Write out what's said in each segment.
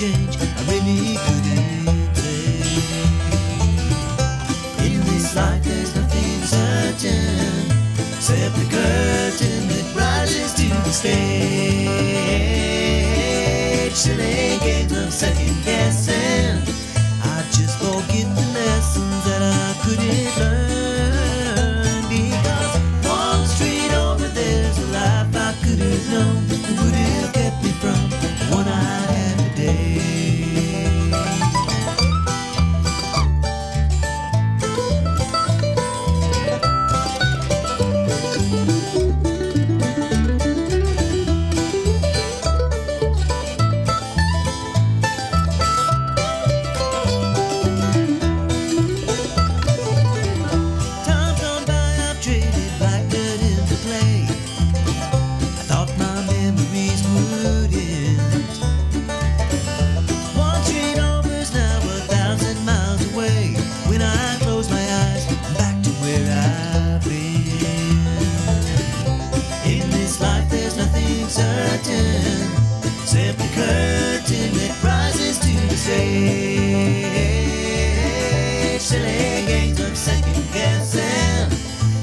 change, I really couldn't say. In this life there's nothing certain, except the curtain that rises to the stage. Silly games of second guessing, I just forget the lessons that I couldn't learn. Because one street over there's a life I could have known that would have kept me from the one I had today. Times gone by, I've traded black dirt into clay. I thought my memories would end. One train over's now 1,000 miles away. When I close my eyes, I'm back to where I've been. In this life there's nothing certain, except the curtain that rises to the stage. Silly games of second guessing,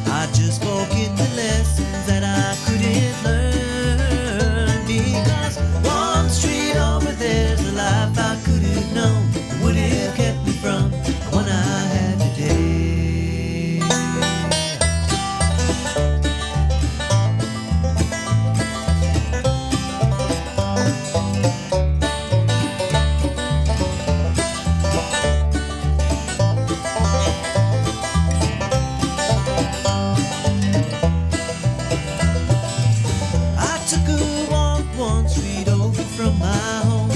I just forget the lessons that I couldn't learn. Because one street over there's a life I could have known that would have kept me from the one I had today. I took a walk one street over from my home,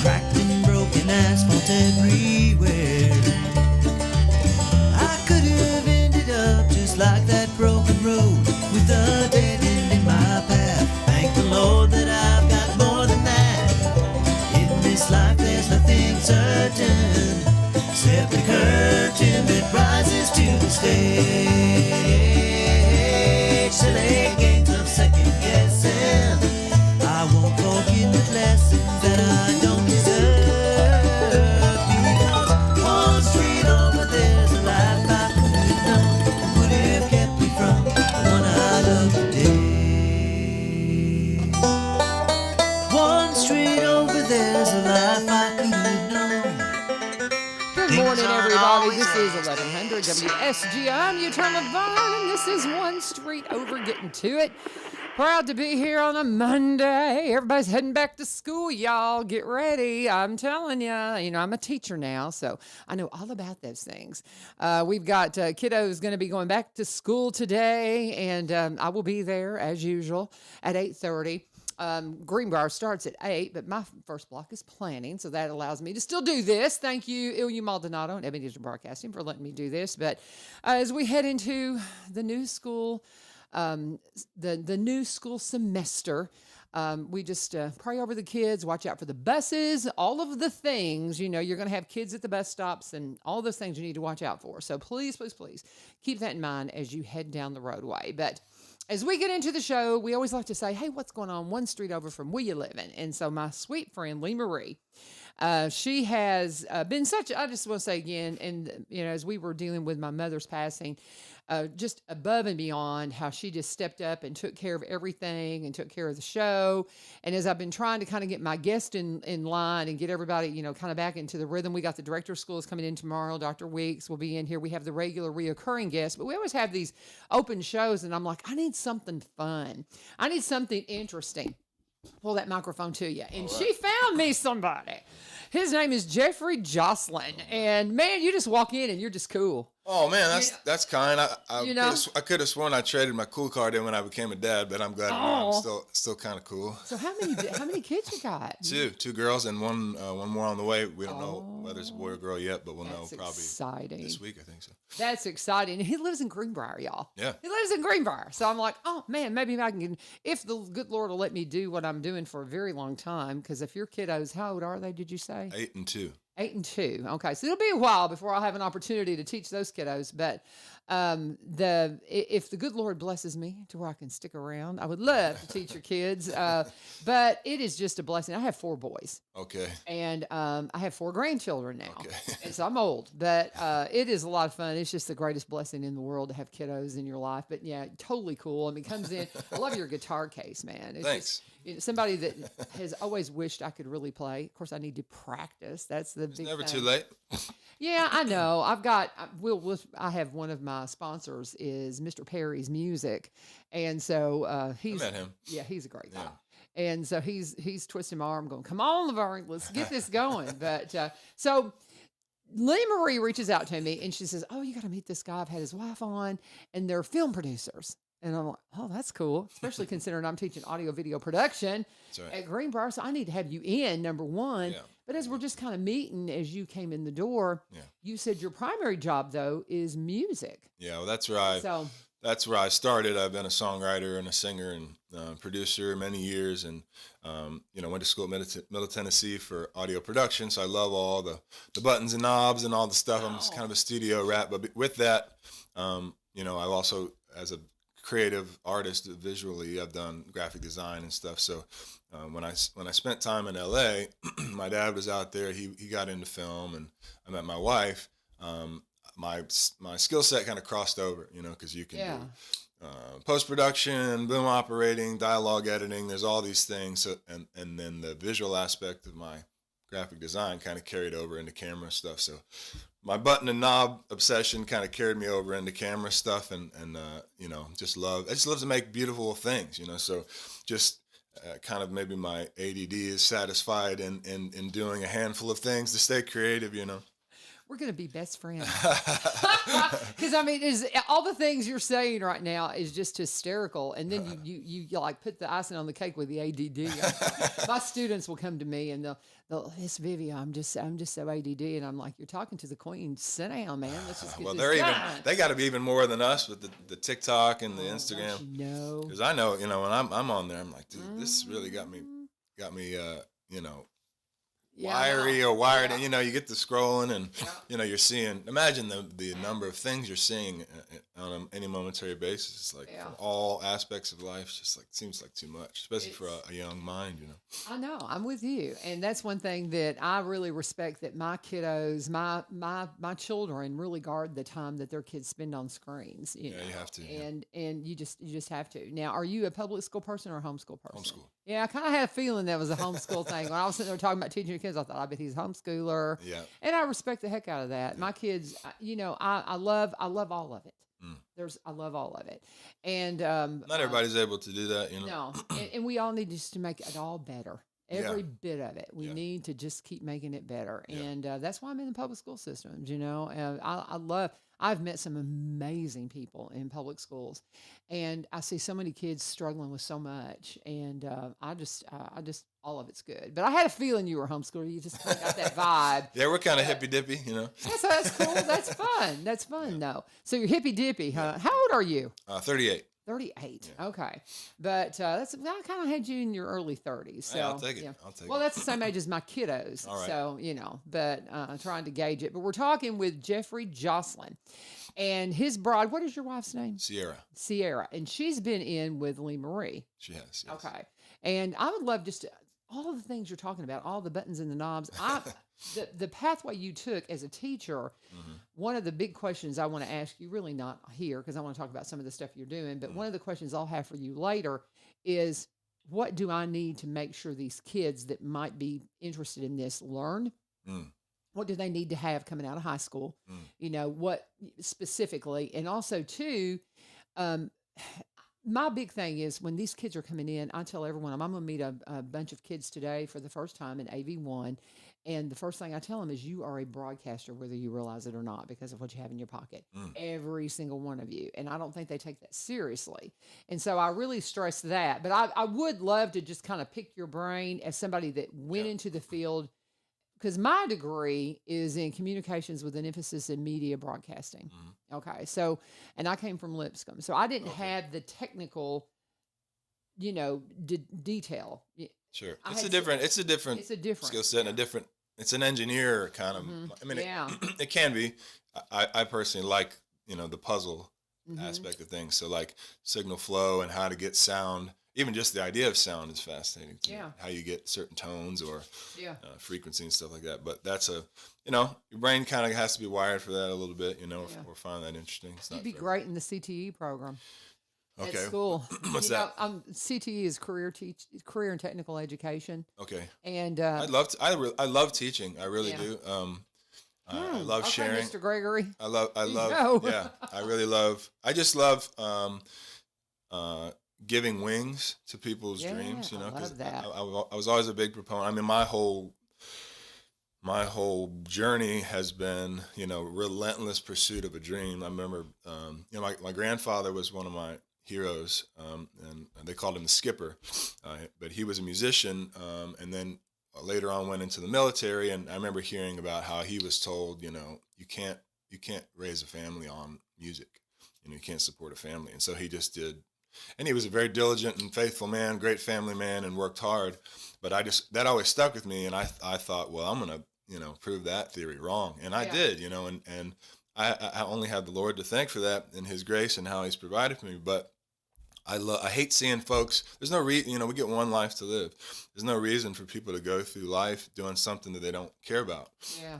cracked and broken asphalt everywhere. I could have ended up just like that broken road, with a dead end in my path. Thank the Lord that I've got more than that. In this life there's nothing certain, except the curtain that rises to the stage. Silly games of second guessing, I won't forget the lessons that I don't deserve. Because one street over there's a life I could have known that would have kept me from the one I love today. One street over there's a life I could have known. Good morning, everybody. This is 1100 WSG. I'm Utah LaVern, and this is One Street Over, getting to it. Proud to be here on a Monday. Everybody's heading back to school, y'all. Get ready. I'm telling you, I'm a teacher now, so I know all about those things. We've got kiddos going to be going back to school today, and I will be there as usual at 8:30. Greenbrier starts at 8, but my first block is planning, so that allows me to still do this. Thank you, Ilya Maldonado and Ebenezer Broadcasting, for letting me do this. But as we head into the new school, the new school semester, we just pray over the kids, watch out for the buses, all of the things. You're going to have kids at the bus stops and all those things you need to watch out for. So please, please, please keep that in mind as you head down the roadway. But as we get into the show, we always like to say, hey, what's going on one street over from where you living? And so my sweet friend, Lee Marie, she has been such, I just want to say again, and, as we were dealing with my mother's passing, just above and beyond how she just stepped up and took care of everything and took care of the show. And as I've been trying to kind of get my guest in line and get everybody, kind of back into the rhythm, we got the director of schools coming in tomorrow. Dr. Weeks will be in here. We have the regular reoccurring guests, but we always have these open shows. And I'm like, I need something fun. I need something interesting. Pull that microphone to you. And she found me somebody. His name is Jeffery Joslin. And man, you just walk in and you're just cool. Oh man, that's kind. I could have sworn I traded my cool card in when I became a dad, but I'm glad I'm still kind of cool. So how many kids you got? Two girls and one more on the way. We don't know whether it's a boy or girl yet, but we'll know probably this week. I think so. That's exciting. He lives in Greenbrier, y'all. Yeah, he lives in Greenbrier. So I'm like, oh man, maybe I can. If the good Lord will let me do what I'm doing for a very long time, because if your kiddos, how old are they? Did you say 8 and 2? 8 and 2. Okay, so it'll be a while before I'll have an opportunity to teach those kiddos. But If the good Lord blesses me to where I can stick around, I would love to teach your kids. But it is just a blessing. I have 4 boys. Okay. And I have 4 grandchildren now. Okay. And so I'm old, but it is a lot of fun. It's just the greatest blessing in the world to have kiddos in your life. But yeah, totally cool. I mean, comes in. I love your guitar case, man. It's Thanks. Just, somebody that has always wished I could really play. Of course, I need to practice. That's the big Never thing. too late. Yeah, I know. I have one of my sponsors is Mr. Perry's Music, and so I he's met him. Yeah, he's a great guy. And so he's twisting my arm, going, "Come on, LaVern, let's get this going." But so Lee Marie reaches out to me and she says, "Oh, you got to meet this guy. I've had his wife on, and they're film producers." And I'm like, "Oh, that's cool," especially considering I'm teaching audio video production at Greenbrier. So I need to have you in, number one. Yeah. But as we're just kind of meeting, as you came in the door, you said your primary job though is music. Yeah, well, that's where I started. I've been a songwriter and a singer and producer many years, and went to school at Middle Tennessee for audio production. So I love all the buttons and knobs and all the stuff. I'm just kind of a studio rat. But with that, I've also, as a creative artist visually, I've done graphic design and stuff. So when I spent time in LA, my dad was out there. He got into film, and I met my wife. My skill set kind of crossed over, because you can do post-production, boom operating, dialogue editing. There's all these things. So, and then the visual aspect of my graphic design kind of carried over into camera stuff. So my button and knob obsession kind of carried me over into camera stuff, and I just love to make beautiful things, So just kind of maybe my ADD is satisfied in doing a handful of things to stay creative, We're going to be best friends. Because, I mean, all the things you're saying right now is just hysterical. And then you like put the icing on the cake with the ADD. My students will come to me and they'll "It's Vivio, I'm just so ADD." And I'm like, "You're talking to the queen. Sit down, man. Let's just get this done." They got to be even more than us with the TikTok and the Instagram. No. Because I know, when I'm on there, I'm like, dude, this really got me, wiry or wired, and you get to scrolling, and you're seeing. Imagine the number of things you're seeing on any momentary basis. It's like from all aspects of life. It's just like seems like too much, especially for a young mind. I know. I'm with you, and that's one thing that I really respect. That my kiddos, my children, really guard the time that their kids spend on screens. You have to. And you just have to. Now, are you a public school person or a homeschool person? Homeschool. Yeah, I kind of had a feeling that was a homeschool thing. When I was sitting there talking about teaching your kids, I thought, I bet he's a homeschooler. Yeah. And I respect the heck out of that. Yeah. My kids, I love all of it. I love all of it. And not everybody's able to do that, No. and we all need just to make it all better. Every bit of it. We need to just keep making it better. Yeah. And that's why I'm in the public school systems, And I've met some amazing people in public schools, and I see so many kids struggling with so much, and I just all of it's good. But I had a feeling you were homeschooler. You just got that vibe. Yeah, we're kind of hippy dippy, That's cool. That's fun. That's fun, though. So you're hippy dippy, huh? Yeah. How old are you? 38. 38. Yeah. Okay. But I kind of had you in your early 30s. So, I'll take it. I'll take it. Well, that's the same age as my kiddos. All right. So, but trying to gauge it. But we're talking with Jeffery Joslin and his bride. What is your wife's name? Sierra. And she's been in with Lee Marie. She has. Yes. Okay. And I would love just all the things you're talking about, all the buttons and the knobs. The pathway you took as a teacher, one of the big questions I want to ask you, really not here because I want to talk about some of the stuff you're doing, but one of the questions I'll have for you later is, what do I need to make sure these kids that might be interested in this learn? What do they need to have coming out of high school? What specifically? And also, too, my big thing is when these kids are coming in, I tell everyone, I'm going to meet a bunch of kids today for the first time in AV1. And the first thing I tell them is, you are a broadcaster, whether you realize it or not, because of what you have in your pocket. Every single one of you. And I don't think they take that seriously. And so I really stress that. But I would love to just kind of pick your brain as somebody that went into the field, because my degree is in communications with an emphasis in media broadcasting. Okay. So, and I came from Lipscomb. So I didn't have the technical, detail. Sure. It's a different skill set and it's an engineer kind of, it can be. I personally like, the puzzle aspect of things. So like signal flow and how to get sound. Even just the idea of sound is fascinating to me. How you get certain tones or frequency and stuff like that. But that's your brain kind of has to be wired for that a little bit, or find that interesting. You'd be great in the CTE program. Okay. At school. What's that? CTE is career and technical education. Okay. And I love teaching. I really do. I love sharing. Mr. Gregory. I love. Yeah. I just love giving wings to people's dreams. I love that. I was always a big proponent. I mean, my whole journey has been, relentless pursuit of a dream. I remember, my grandfather was one of my heroes, and they called him the Skipper, but he was a musician, and then later on went into the military. And I remember hearing about how he was told, you can't raise a family on music, you can't support a family, and so he just did. And he was a very diligent and faithful man, great family man, and worked hard. But that always stuck with me, and I thought, well, I'm gonna prove that theory wrong, and I did, and I only have the Lord to thank for that and His grace and how He's provided for me. But I hate seeing folks. There's no reason, we get one life to live. There's no reason for people to go through life doing something that they don't care about,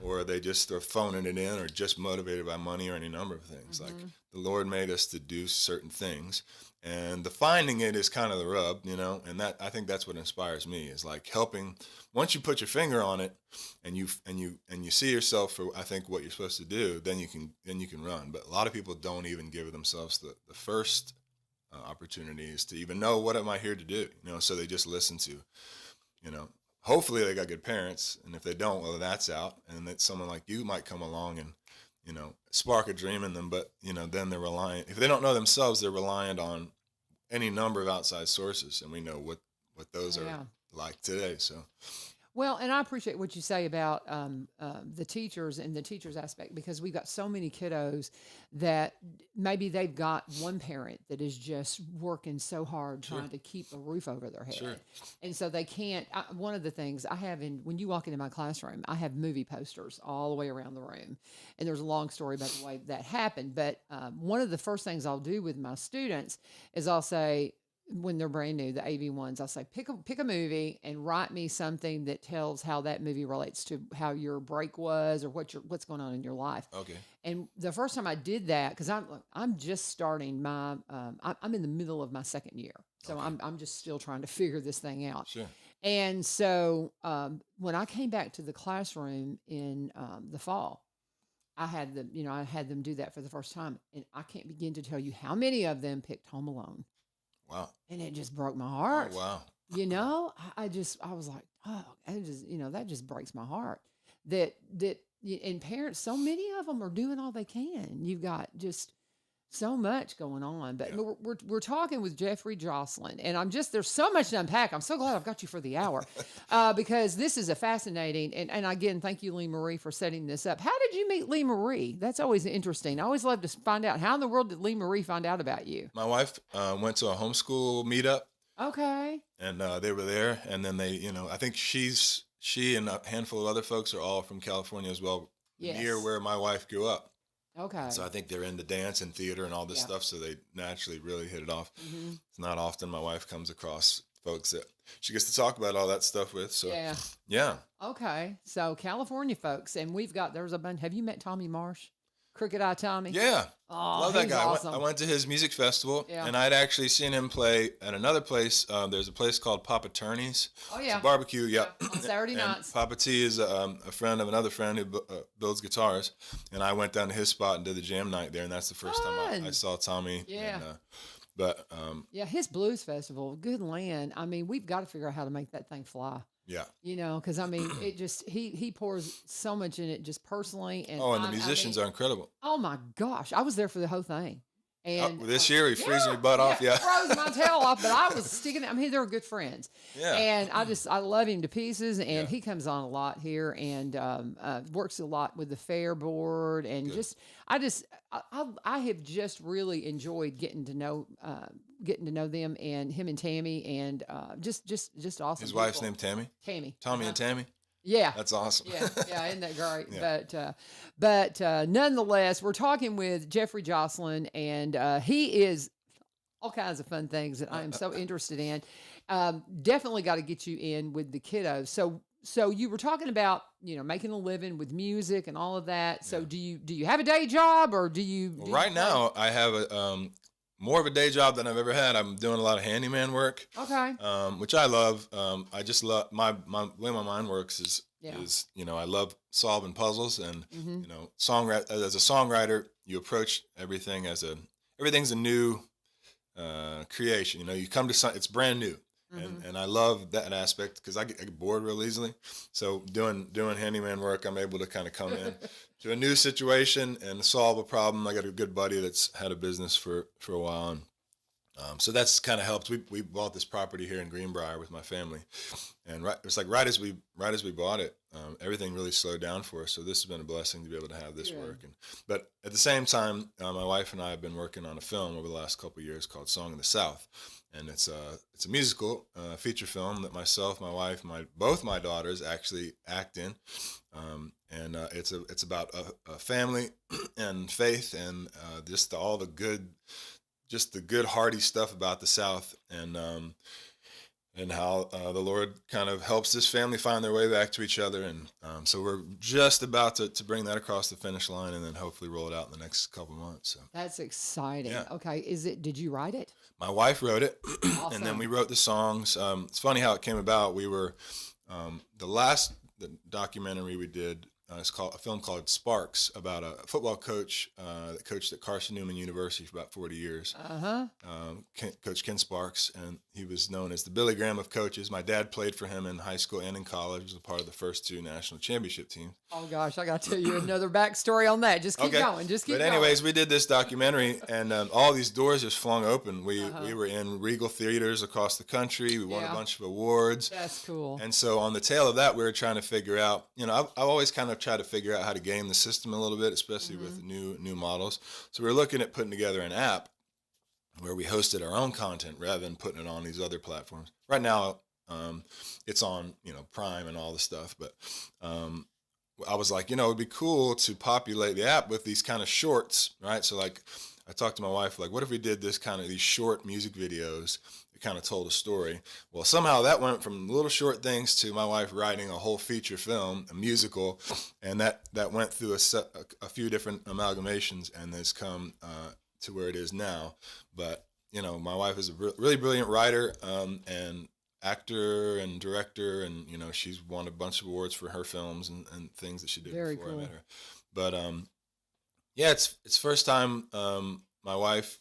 or they just are phoning it in, or just motivated by money or any number of things. Like the Lord made us to do certain things, and the finding it is kind of the rub, And that I think that's what inspires me, is like helping. Once you put your finger on it, and you see yourself for I think what you're supposed to do, then you can run. But a lot of people don't even give themselves the first opportunities to even know, what am I here to do? So they just listen to, hopefully they got good parents, and if they don't, well, that's out. And that someone like you might come along and, spark a dream in them. But, then they're reliant. If they don't know themselves, they're reliant on any number of outside sources. And we know what those are like today. So. Well, and I appreciate what you say about the teachers and the teachers aspect, because we've got so many kiddos that maybe they've got one parent that is just working so hard trying to keep a roof over their head. And so they can't. One of the things I have when you walk into my classroom, I have movie posters all the way around the room. And there's a long story about the way that happened. But one of the first things I'll do with my students is I'll say, when they're brand new, the AV ones, I'll say, pick a movie and write me something that tells how that movie relates to how your break was, or what's going on in your life. Okay. And the first time I did that, because I'm just starting my, I'm in the middle of my second year, so I'm just still trying to figure this thing out. Sure. And so when I came back to the classroom in the fall, I had them do that for the first time, and I can't begin to tell you how many of them picked Home Alone. Wow. And it just broke my heart. Oh, wow. I was like, oh, that just breaks my heart. And parents, so many of them are doing all they can. You've got just so much going on. But we're talking with Jeffery Joslin, and there's so much to unpack. I'm so glad I've got you for the hour, because this is a fascinating, and again, thank you, Lee Marie, for setting this up. How did you meet Lee Marie? That's always interesting. I always love to find out, how in the world did Lee Marie find out about you? My wife went to a homeschool meetup. Okay. And they were there, and then they, I think she and a handful of other folks are all from California as well, near where my wife grew up. Okay. So I think they're into dance and theater and all this stuff, so they naturally really hit it off. Mm-hmm. It's not often my wife comes across folks that she gets to talk about all that stuff with. So yeah. Okay. So California folks, and there's a bunch. Have you met Tommy Marsh? Crooked Eye Tommy? Yeah. Oh, love that guy. Awesome. I went to his music festival, and I'd actually seen him play at another place. There's a place called Papa Turney's. Oh, yeah. It's a barbecue, on Saturday nights. Papa T is a friend of another friend who builds guitars, and I went down to his spot and did the jam night there, and that's the first time I saw Tommy. Yeah. And, his blues festival, good land. I mean, we've got to figure out how to make that thing fly. Yeah. Because I mean, it just he pours so much in it, just personally. And the musicians are incredible. Oh my gosh, I was there for the whole thing. And this year, he freezing your butt off. Yeah, froze my tail off, but I was sticking. I mean, they were good friends. Yeah, and I love him to pieces. And he comes on a lot here, and works a lot with the fair board, and good. I have just really enjoyed getting to know them, and him and Tammy, and just awesome. His wife's name Tammy. Tammy. Tommy and Tammy. Yeah. That's awesome. Yeah, isn't that great? Yeah. But nonetheless, we're talking with Jeffery Joslin, and he is all kinds of fun things that I am so interested in. Definitely got to get you in with the kiddos. So you were talking about, making a living with music and all of that. So do you have a day job, or do you? Well, right now, I have a more of a day job than I've ever had. I'm doing a lot of handyman work. Okay. Which I love. I just love my way my mind works is I love solving puzzles, and as a songwriter, you approach everything everything's a new creation. You come to it's brand new. And I love that aspect because I get bored real easily. So doing handyman work, I'm able to kind of come in to a new situation and solve a problem. I got a good buddy that's had a business for a while, and so that's kind of helped. We bought this property here in Greenbrier with my family, and it's like right as we bought it, everything really slowed down for us. So this has been a blessing to be able to have this work. But at the same time, my wife and I have been working on a film over the last couple of years called "Song in the South." And it's a musical feature film that myself, my wife, both my daughters actually act in, and it's about a family and faith and just the good hearty stuff about the South, and how the Lord kind of helps this family find their way back to each other, and so we're just about to bring that across the finish line, and then hopefully roll it out in the next couple months. So. That's exciting. Yeah. Okay, did you write it? My wife wrote it, Awesome. and then we wrote the songs. It's funny how it came about. We were the documentary we did. It's called a film called Sparks, about a football coach that coached at Carson Newman University for about 40 years. Coach Ken Sparks, and he was known as the Billy Graham of coaches. My dad played for him in high school and in college. He was a part of the first 2 national championship teams. Oh gosh, I got to tell you another backstory on that. Just keep going. But anyways, we did this documentary, and all these doors just flung open. We were in Regal theaters across the country. We won a bunch of awards. That's cool. And so on the tail of that, we were trying to figure out. I've always kind of tried to figure out how to game the system a little bit, especially with new models. So we were looking at putting together an app where we hosted our own content rather than putting it on these other platforms. Right now, it's on Prime and all the stuff, but I was like, it'd be cool to populate the app with these kind of shorts, right? So like, I talked to my wife, like, what if we did these short music videos that kind of told a story? Well, somehow that went from little short things to my wife writing a whole feature film, a musical, and that went through a few different amalgamations, and has come to where it is now. But my wife is a really brilliant writer and actor and director, and she's won a bunch of awards for her films and things that she did before I met her. But it's first time my wife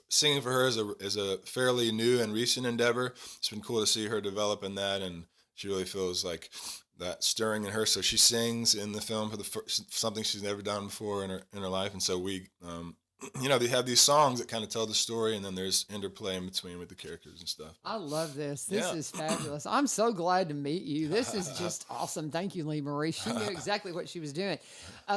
singing for her is a fairly new and recent endeavor. It's been cool to see her develop in that, and she really feels like that stirring in her. So she sings in the film for something she's never done before in her life, and so we. They have these songs that kind of tell the story, and then there's interplay in between with the characters and stuff. I love this. This is fabulous. I'm so glad to meet you. This is just awesome. Thank you, Lee Marie. She knew exactly what she was doing.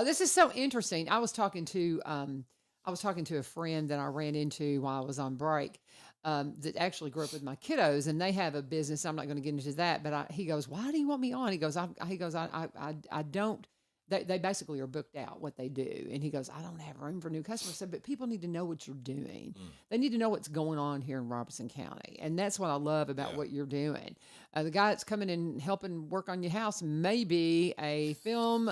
This is so interesting. I was talking to a friend that I ran into while I was on break that actually grew up with my kiddos, and they have a business. I'm not going to get into that, but he goes, "Why do you want me on?" He goes, I don't. They basically are booked out what they do. And he goes, I don't have room for new customers. So, but people need to know what you're doing. They need to know what's going on here in Robertson County. And that's what I love about what you're doing. The guy that's coming and helping work on your house may be a film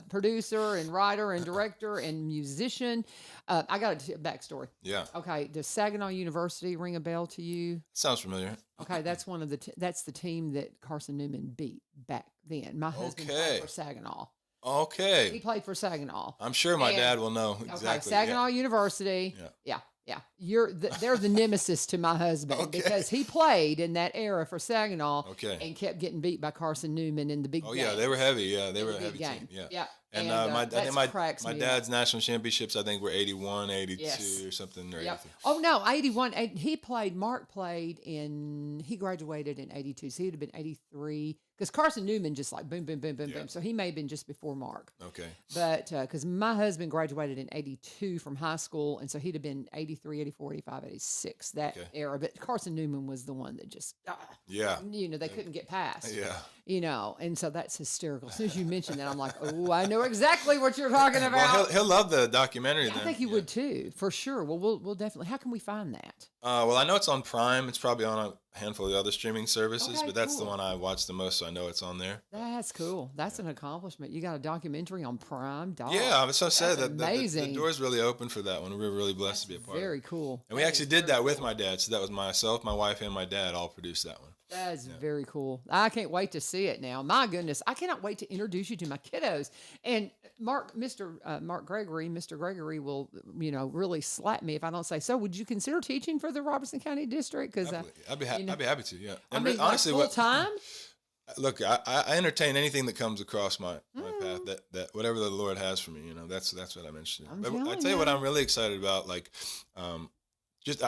producer and writer and director and musician. I got a backstory. Yeah. Okay. Does Saginaw University ring a bell to you? Sounds familiar. Okay. That's one of that's the team that Carson Newman beat back then. My husband played for Saginaw. Okay. He played for Saginaw. I'm sure my dad will know exactly. Okay, Saginaw University. Yeah. They're the nemesis to my husband because he played in that era for Saginaw and kept getting beat by Carson Newman in the big game. Yeah, they were heavy. Yeah, they were a heavy team. Yeah. And my dad's national championships, I think, were 81, 82 or something. Or 83. Oh, no, 81. Mark played he graduated in 82, so he'd have been 83. Because Carson Newman just like boom, boom, boom, boom, boom. So he may have been just before Mark. Okay. But because my husband graduated in 82 from high school, and so he'd have been 83 83, 84, 85, 86, that era. But Carson Newman was the one that just, they couldn't get past. Yeah. And so that's hysterical. As soon as you mentioned that, I'm like, oh, I know exactly what you're talking about. Well, he'll love the documentary. I think he would too, for sure. Well, we'll definitely. How can we find that? Well, I know it's on Prime. It's probably on a handful of the other streaming services, Okay, but that's cool. the one I watch the most, so I know it's on there. That's cool. That's an accomplishment. You got a documentary on Prime. Dog. Yeah, I was so sad that amazing. the door's really open for that one. We're really blessed to be a part of it. Very cool. And we actually did that with my dad. So that was myself, my wife, and my dad all produced that one. That's very cool. I can't wait to see it now. My goodness, I cannot wait to introduce you to my kiddos. And Mr. Gregory will, really slap me if I don't say so. Would you consider teaching for the Robertson County District? Because I'd be happy to. Yeah. And honestly, full time. Look, I entertain anything that comes across my path. That whatever the Lord has for me, that's what I'm interested in. But I tell you what, I'm really excited about,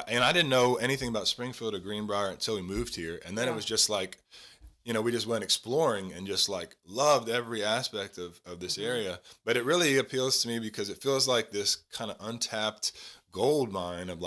and I didn't know anything about Springfield or Greenbrier until we moved here. And then it was just like, we just went exploring and just loved every aspect of this area. But it really appeals to me because it feels like this kind of untapped gold mine of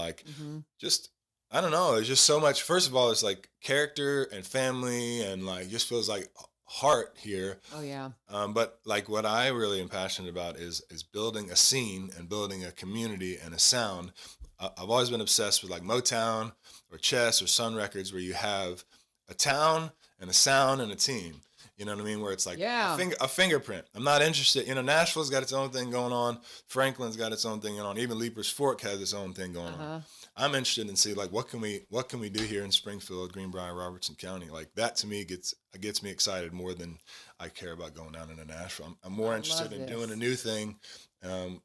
just, I don't know. There's just so much. First of all, it's character and family and just feels like heart here. Oh yeah. But what I really am passionate about is building a scene and building a community and a sound. I've always been obsessed with Motown or Chess or Sun Records, where you have a town and a sound and a team. You know what I mean? Where it's a fingerprint. I'm not interested. Nashville's got its own thing going on. Franklin's got its own thing going on. Even Leaper's Fork has its own thing going on. I'm interested in see what can we do here in Springfield, Greenbrier, Robertson County. That to me gets me excited more than I care about going down into Nashville. I'm more interested in doing a new thing, and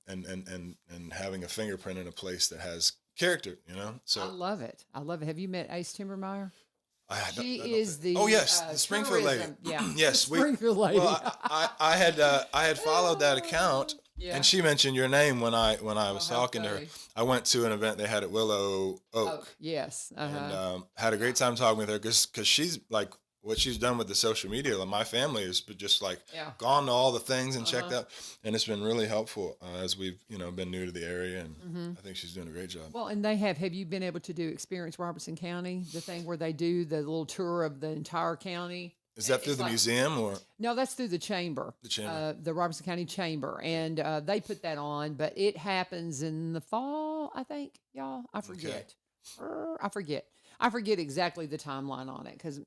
having a fingerprint in a place that has character. So I love it. Have you met Ace Timbermeyer? She is the the Springfield lady. Yeah, yes, Springfield lady. Well, I had followed that account, and she mentioned your name when I was talking to her. I went to an event they had at Willow Oak. Yes, and had a great time talking with her because she's what she's done with the social media. My family has just gone to all the things and checked out, and it's been really helpful as we've been new to the area, and I think she's doing a great job. Well, and have you been able to do Experience Robertson County, the thing where they do the little tour of the entire county? Is that through the museum or? No, that's through the chamber. The chamber. The Robertson County Chamber. And they put that on, but it happens in the fall, I think, y'all. I forget. Okay. I forget exactly the timeline on it because,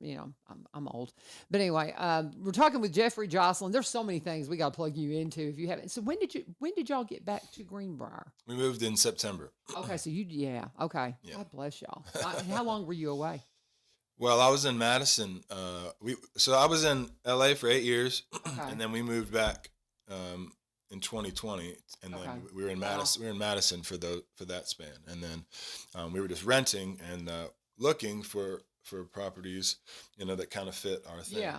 I'm old. But anyway, we're talking with Jeffery Joslin. There's so many things we got to plug you into if you haven't. So when did y'all get back to Greenbrier? We moved in September. Okay, so okay. Yeah. God bless y'all. How long were you away? Well, I was in Madison. I was in LA for 8 years, and then we moved back in 2020, and then we were in Madison. We were in Madison for that span, and then we were just renting and looking for properties, that kind of fit our thing. Yeah.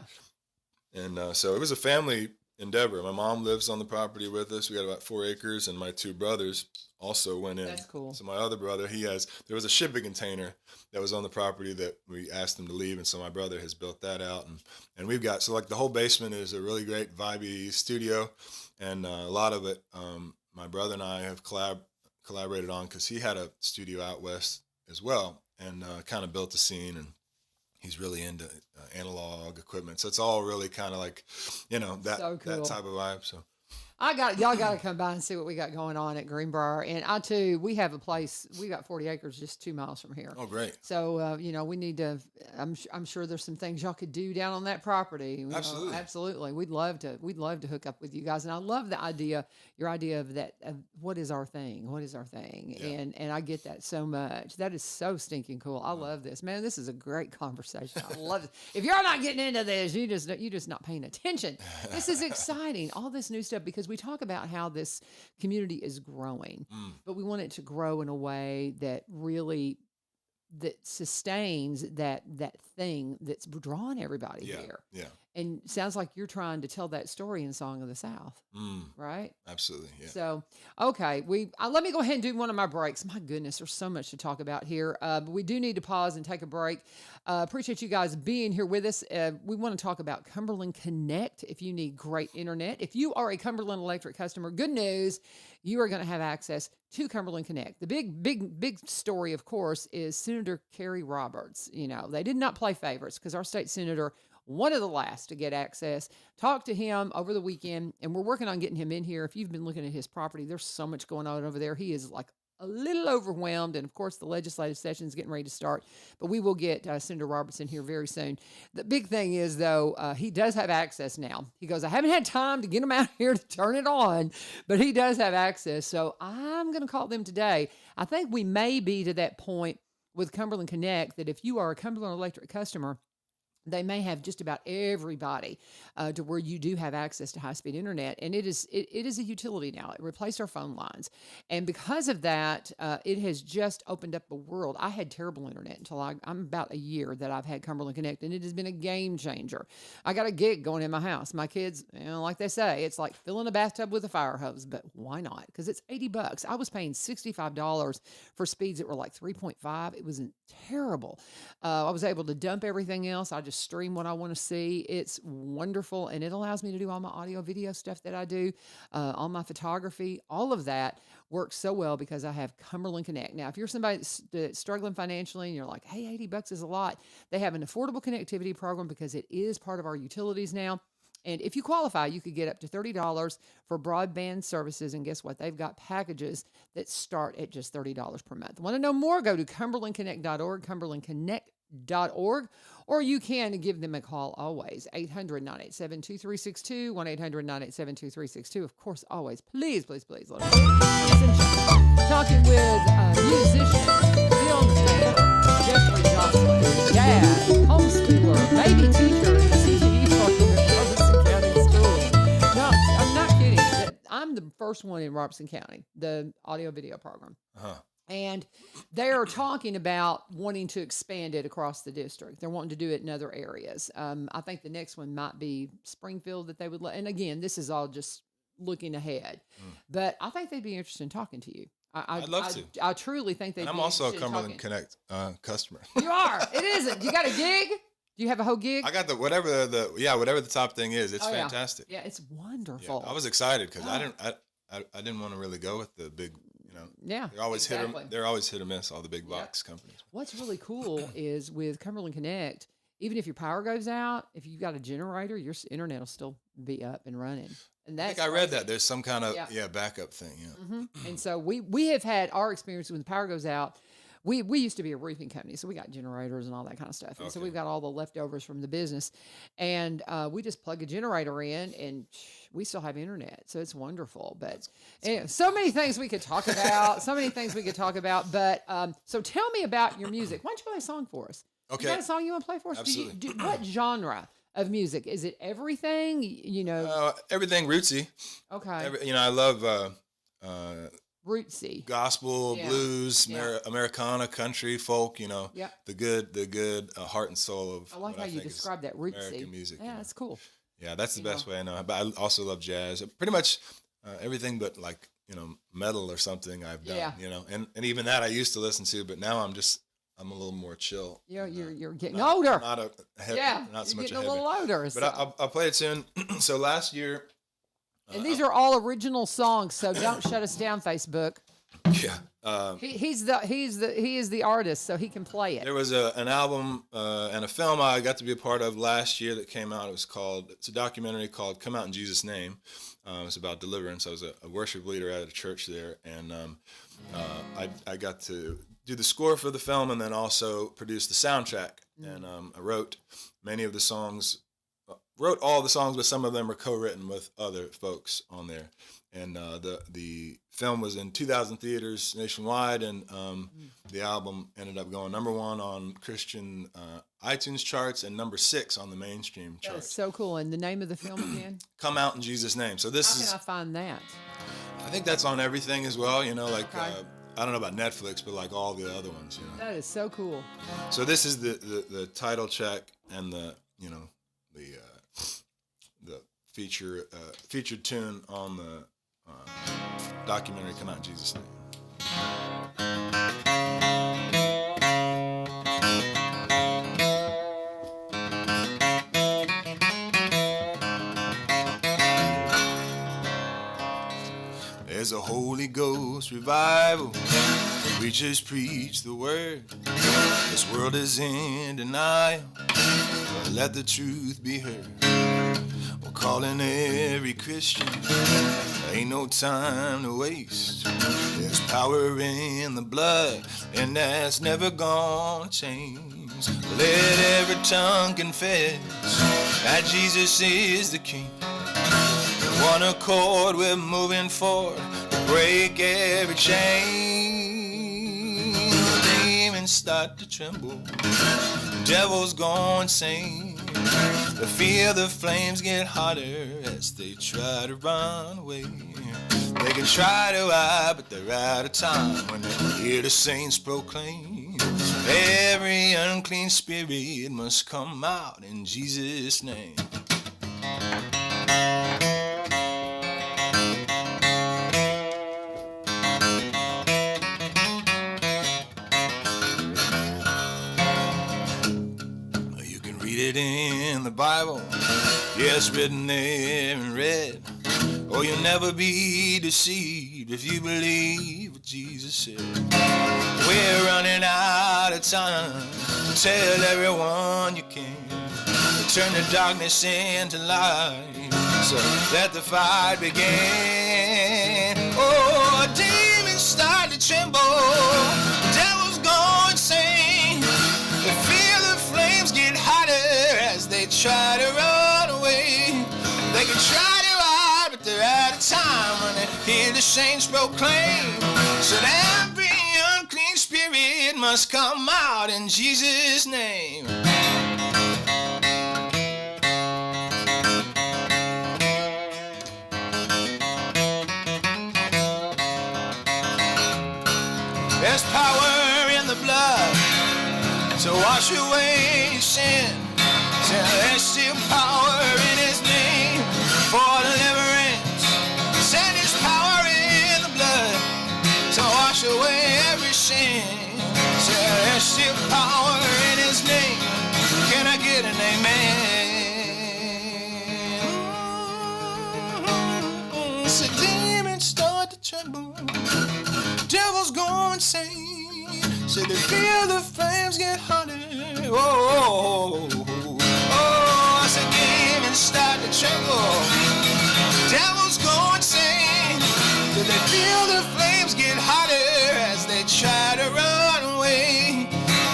And so it was a family endeavor. My mom lives on the property with us. We got about 4 acres, and my 2 brothers also went in. That's cool. So my other brother, there was a shipping container that was on the property that we asked him to leave, and so my brother has built that out, and we've got the whole basement is a really great vibey studio, and a lot of it my brother and I have collaborated on because he had a studio out west as well, and kind of built a scene, and he's really into analog equipment, so it's all really kind of that so cool. that type of vibe. So y'all got to come by and see what we got going on at Greenbrier. And I too, we have a place. We got 40 acres just 2 miles from here. Oh, great! So we need to. I'm sure there's some things y'all could do down on that property. Absolutely, absolutely. We'd love to hook up with you guys. And I love the idea, your idea of that. Of what is our thing? What is our thing? Yeah. And I get that so much. That is so stinking cool. I love this, man. This is a great conversation. I love it. If you're not getting into this, you just not paying attention. This is exciting. All this new stuff because we talk about how this community is growing, but we want it to grow in a way that really sustains that thing that's drawing everybody here. Yeah. And sounds like you're trying to tell that story in Song of the South, right? Absolutely, yeah. So, okay, let me go ahead and do one of my breaks. My goodness, there's so much to talk about here. But we do need to pause and take a break. Appreciate you guys being here with us. We want to talk about Cumberland Connect. If you need great internet, if you are a Cumberland Electric customer, good news, you are going to have access to Cumberland Connect. The big story, of course, is Senator Kerry Roberts. You know, they did not play favorites because our state senator, one of the last to get access. Talked to him over the weekend, and we're working on getting him in here. If you've been looking at his property, there's so much going on over there. He is like a little overwhelmed, and of course, the legislative session is getting ready to start. But we will get Senator Roberts in here very soon. The big thing is, though, he does have access now. He goes, I haven't had time to get him out here to turn it on, but he does have access. So I'm going to call them today. I think we may be to that point with Cumberland Connect that if you are a Cumberland Electric customer, they may have just about everybody to where you do have access to high-speed internet. And it is a utility now. It replaced our phone lines. And because of that, it has just opened up the world. I had terrible internet until I'm about a year that I've had Cumberland Connect, and it has been a game changer. I got a gig going in my house. My kids, like they say, it's like filling a bathtub with a fire hose, but why not? Because it's $80. I was paying $65 for speeds that were like 3.5. It was terrible. I was able to dump everything else. I just stream what I want to see. It's wonderful, and it allows me to do all my audio video stuff that I do, all my photography. All of that works so well because I have Cumberland Connect. Now, if you're somebody that's struggling financially and you're like, hey, $80 is a lot, they have an affordable connectivity program because it is part of our utilities now. And if you qualify, you could get up to $30 for broadband services. And guess what? They've got packages that start at just $30 per month. Want to know more? Go to cumberlandconnect.org, cumberlandconnect.org, or you can give them a call always, 800-987-2362, 1-800-987-2362. Of course, always, please, please, please, let us know. Talking with musician, film star, Jeffery Joslin, dad, homeschooler, baby teacher, and CTE program at Robertson County School. No, I'm not kidding. I'm the first one in Robertson County, the audio video program. Uh-huh. And they're talking about wanting to expand it across the district. They're wanting to do it in other areas. I think the next one might be Springfield that they would let. And again, this is all just looking ahead. But I think they'd be interested in talking to you. I'd love to. I truly think they'd be interested. I'm also a Cumberland Connect customer. You are. It isn't. You got a gig? Do you have a whole gig? I got whatever the top thing is. It's fantastic. Yeah, it's wonderful. Yeah, I was excited because I didn't want to really go with the big. Yeah, they're always hit or miss, all the big box companies. What's really cool is with Cumberland Connect, even if your power goes out, if you've got a generator, your internet will still be up and running. And that's I think I read that there's some kind of backup thing. Yeah. Mm-hmm. And so we have had our experience when the power goes out. We used to be a roofing company, so we got generators and all that kind of stuff. And so we've got all the leftovers from the business. And we just plug a generator in, and we still have internet. So it's wonderful. But anyway, so many things we could talk about. But so tell me about your music. Why don't you play a song for us? Okay. You got a song you want to play for us? Absolutely. What genre of music? Is it everything? Everything rootsy. Okay. I love... rootsy, gospel, blues, Americana, country, folk. The good heart and soul of. I like how you describe that rootsy American music. Yeah, that's cool. Yeah, that's the best way I know. But I also love jazz. Pretty much everything, but like metal or something I've done. Yeah. And even that I used to listen to, but now I'm a little more chill. You're getting older. Not so much a heavy. A little older. But I'll play a tune. So last year. And these are all original songs, so don't shut us down, Facebook. Yeah. He is the artist, so he can play it. There was an album and a film I got to be a part of last year that came out. It's a documentary called "Come Out in Jesus' Name." It's about deliverance. I was a worship leader at a church there, and I got to do the score for the film and then also produce the soundtrack. And I wrote all the songs, but some of them are co-written with other folks on there. And the film was in 2,000 theaters nationwide, and the album ended up going number 1 on Christian iTunes charts and number 6 on the mainstream charts. That's so cool. And the name of the film again? Come Out in Jesus' Name. So How can I find that? I think that's on everything as well. I don't know about Netflix, but like all the other ones. That is so cool. So this is the title track and the featured tune on the documentary Come Out in Jesus' Name. There's a Holy Ghost revival. Preachers preach the word. This world is in denial, but let the truth be heard. We're calling every Christian. There ain't no time to waste. There's power in the blood, and that's never gonna change. Let every tongue confess that Jesus is the King. In one accord, we're moving forward to break every chain. Demons start to tremble, devils go insane. The fear, the flames get hotter as they try to run away. They can try to hide, but they're out of time when they hear the saints proclaim. Every unclean spirit must come out in Jesus' name. It in the Bible, yes, written there and read. Oh, you'll never be deceived if you believe what Jesus said. We're running out of time to tell everyone you can. Turn the darkness into light, so let the fight begin. Oh, demons start to tremble, devils go insane. The fear, the flames get hotter as they try to run away. They can try to hide, but they're out of time when they hear the saints proclaim. So that every unclean spirit must come out in Jesus' name. There's power in the blood to wash away your sin. There's still power in His name for deliverance. There's power in the blood to wash away every sin. There's still power in His name. Can I get an amen? So demons start to tremble, devils go insane. So they feel the flames get hotter. Oh, I said demons start to tremble, devils go insane. So they feel the flames get hotter as they try to run away.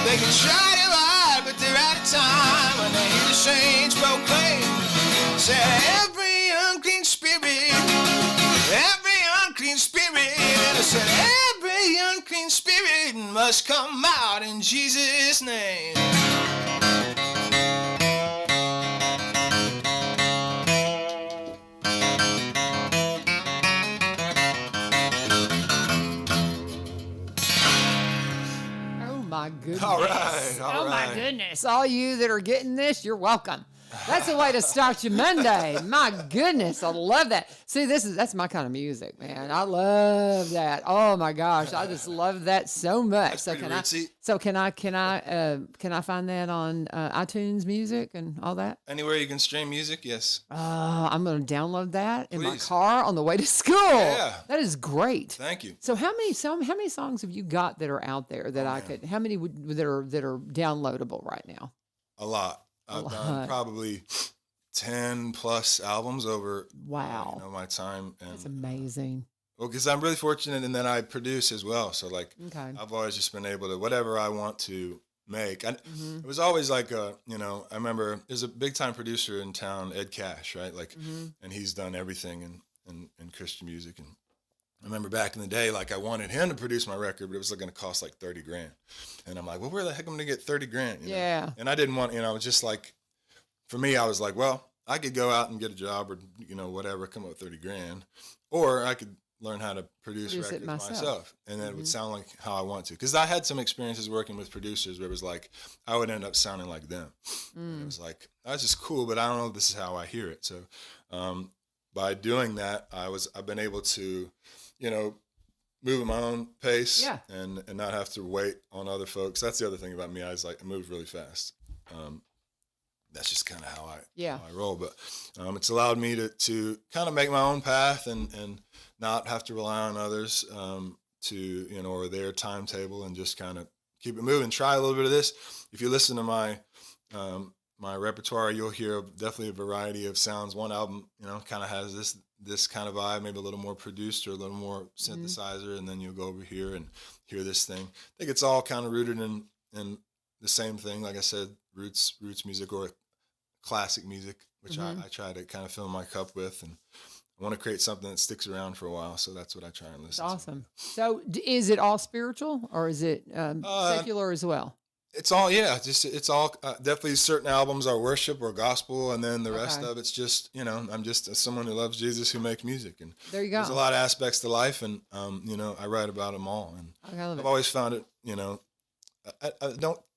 They can try to hide, but they're out of time when they hear the saints proclaim. Say every unclean spirit, every unclean spirit, I said every unclean spirit must come out in Jesus' name. My goodness. All right. My goodness. All you that are getting this, you're welcome. That's the way to start your Monday. My goodness, I love that. See, that's my kind of music, man. I love that. Oh my gosh, I just love that so much. That's Can I find that on iTunes Music and all that? Anywhere you can stream music, yes. I'm going to download that in my Please. car on the way to school. Yeah. That is great. Thank you. So how many songs have you got that are out there that how many that are downloadable right now? A lot. I've done probably 10 plus albums over my time. And, That's amazing. Well, because I'm really fortunate in that I produce as well. So I've always just been able to, whatever I want to make. It was always like, I remember there's a big time producer in town, Ed Cash, right? And he's done everything in Christian music. And I remember back in the day, I wanted him to produce my record, but it was going to cost like $30,000. And I'm like, well, where the heck am I going to get $30,000? Yeah. And I didn't want, it was just like, for me, I was like, well, I could go out and get a job or, whatever, come up with $30,000, or I could learn how to produce records myself. And then it would sound like how I want to. Because I had some experiences working with producers where it was like, I would end up sounding like them. And it was like, that's just cool, but I don't know if this is how I hear it. So by doing that, I've been able to, move at my own pace and not have to wait on other folks. That's the other thing about me. I move really fast. That's just kind of how I roll. But it's allowed me to kind of make my own path and not have to rely on others or their timetable, and just kind of keep it moving. Try a little bit of this. If you listen to my repertoire, you'll hear definitely a variety of sounds. One album, kind of has this kind of vibe, maybe a little more produced or a little more synthesizer, and then you'll go over here and hear this thing. I think it's all kind of rooted in the same thing. Like I said, roots music or classic music, which I try to kind of fill my cup with, and I want to create something that sticks around for a while. So that's what I try and listen to. Awesome. So is it all spiritual, or is it secular as well? It's all, it's all definitely certain albums are worship or gospel, and then the rest of it's just, I'm just someone who loves Jesus who makes music, and there you go. There's a lot of aspects to life, and I write about them all, and I've always found it,